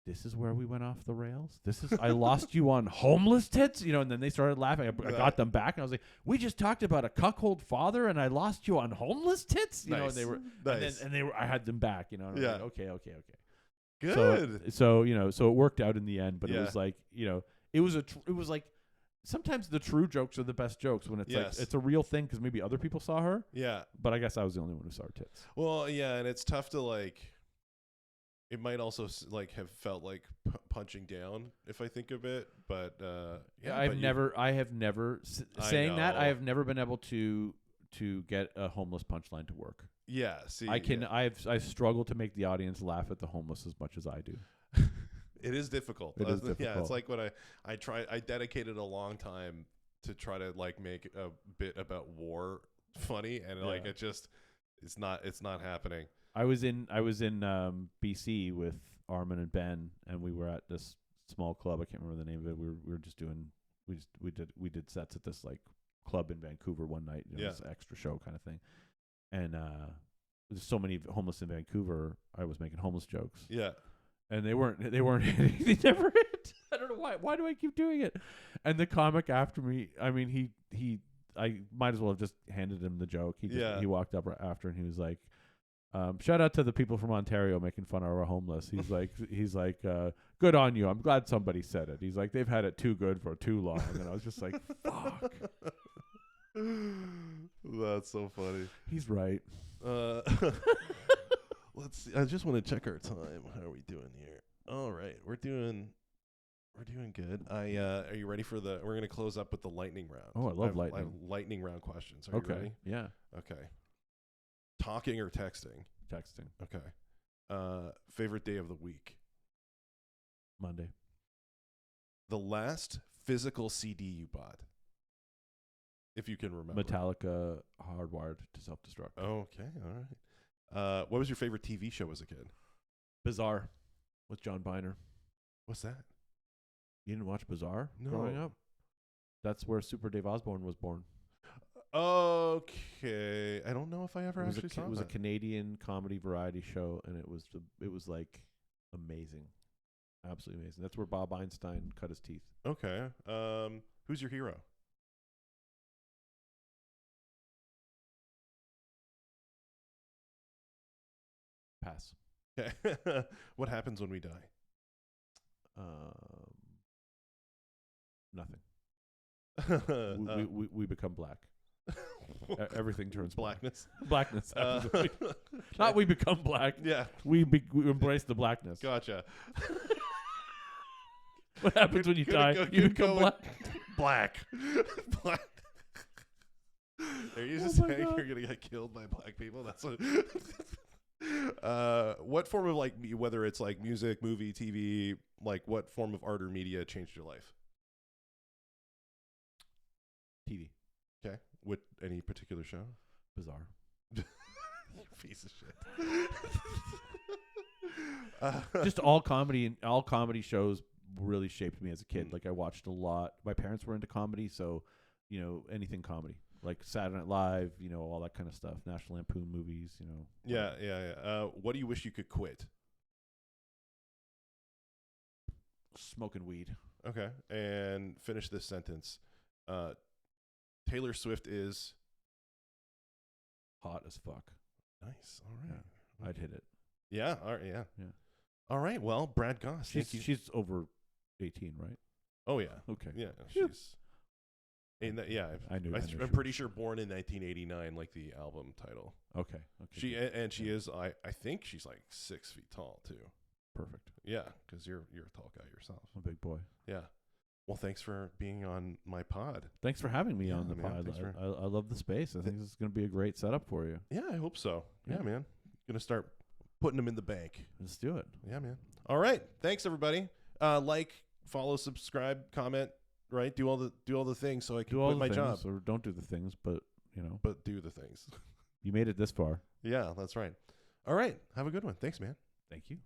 this is where we went off the rails. I lost you on homeless tits, and then they started laughing. I got them back, and I was like, we just talked about a cuckold father, and I lost you on homeless tits, nice. And they were, nice. and they were, I had them back, and I was like, okay. Good. So it worked out in the end, but Yeah. it was like, it was like, sometimes the true jokes are the best jokes when it's like, it's a real thing because maybe other people saw her. Yeah. But I guess I was the only one who saw her tits. Well, yeah, and it's tough to it might also have felt like punching down if I think of it, but I have never I have never been able to get a homeless punchline to work. Yeah, see, I've struggled to make the audience laugh at the homeless as much as I do. It is difficult. It is difficult. Yeah, it's like when I dedicated a long time to try to make a bit about war funny, and it's not happening. I was in BC with Armin and Ben, and we were at this small club. I can't remember the name of it. We were just doing we did sets at this club in Vancouver one night. This extra show kind of thing, and there's so many homeless in Vancouver. I was making homeless jokes. Yeah. And they weren't hitting. They never hit. I don't know why. Why do I keep doing it? And the comic after me, I mean, I might as well have just handed him the joke. He walked up after and he was like, shout out to the people from Ontario making fun of our homeless. He's like, good on you. I'm glad somebody said it. He's like, they've had it too good for too long. And I was just like, fuck. That's so funny. He's right. Let's see. I just want to check our time. How are we doing here? All right. We're doing good. Are you ready for we're going to close up with the lightning round. Oh, I love lightning. I have lightning round questions. Are you ready? Yeah. Okay. Talking or texting? Texting. Okay. Favorite day of the week? Monday. The last physical CD you bought? If you can remember. Metallica, Hardwired to Self-Destruct. Okay. All right. What was your favorite TV show as a kid? Bizarre with John Biner. What's that? You didn't watch Bizarre No. growing up? That's where Super Dave Osborne was born. Okay. I don't know if I ever actually saw it. It was a Canadian comedy variety show, and it was amazing. Absolutely amazing. That's where Bob Einstein cut his teeth. Okay. Who's your hero? Pass. Okay. What happens when we die? Nothing. We become black. Everything turns Blackness. Blackness. Absolutely. Not we become black. Yeah. We embrace the blackness. Gotcha. What happens when you die? You become black. Black. Black. Are you just saying you're gonna get killed by black people? That's what. What form of like, whether it's like music, movie, TV, like what form of art or media changed your life? TV. Okay. With any particular show? Bizarre. Piece of shit. Just all comedy shows really shaped me as a kid. Like I watched a lot. My parents were into comedy, so anything comedy, like Saturday Night Live, all that kind of stuff. National Lampoon movies, Yeah. What do you wish you could quit? Smoking weed. Okay, and finish this sentence. Taylor Swift is hot as fuck. Nice. All right. Yeah, I'd hit it. Yeah. All right. Yeah. Yeah. All right. Well, Brad Gosse. She's over 18, right? Oh yeah. Okay. Yeah. She's. Yeah. I knew. I'm pretty sure born in 1989, like the album title. Okay. She is. I think she's like 6 feet tall too. Perfect. Yeah, because you're a tall guy yourself. I'm a big boy. Yeah. Well, thanks for being on my pod. Thanks for having me on the man, pod. I love the space. I think this is going to be a great setup for you. Yeah, I hope so. Yeah, man. Gonna start putting them in the bank. Let's do it. Yeah, man. All right. Thanks, everybody. Like, follow, subscribe, comment. Right. Do all the things so I can quit my job. Or don't do the things, but But do the things. You made it this far. Yeah, that's right. All right. Have a good one. Thanks, man. Thank you.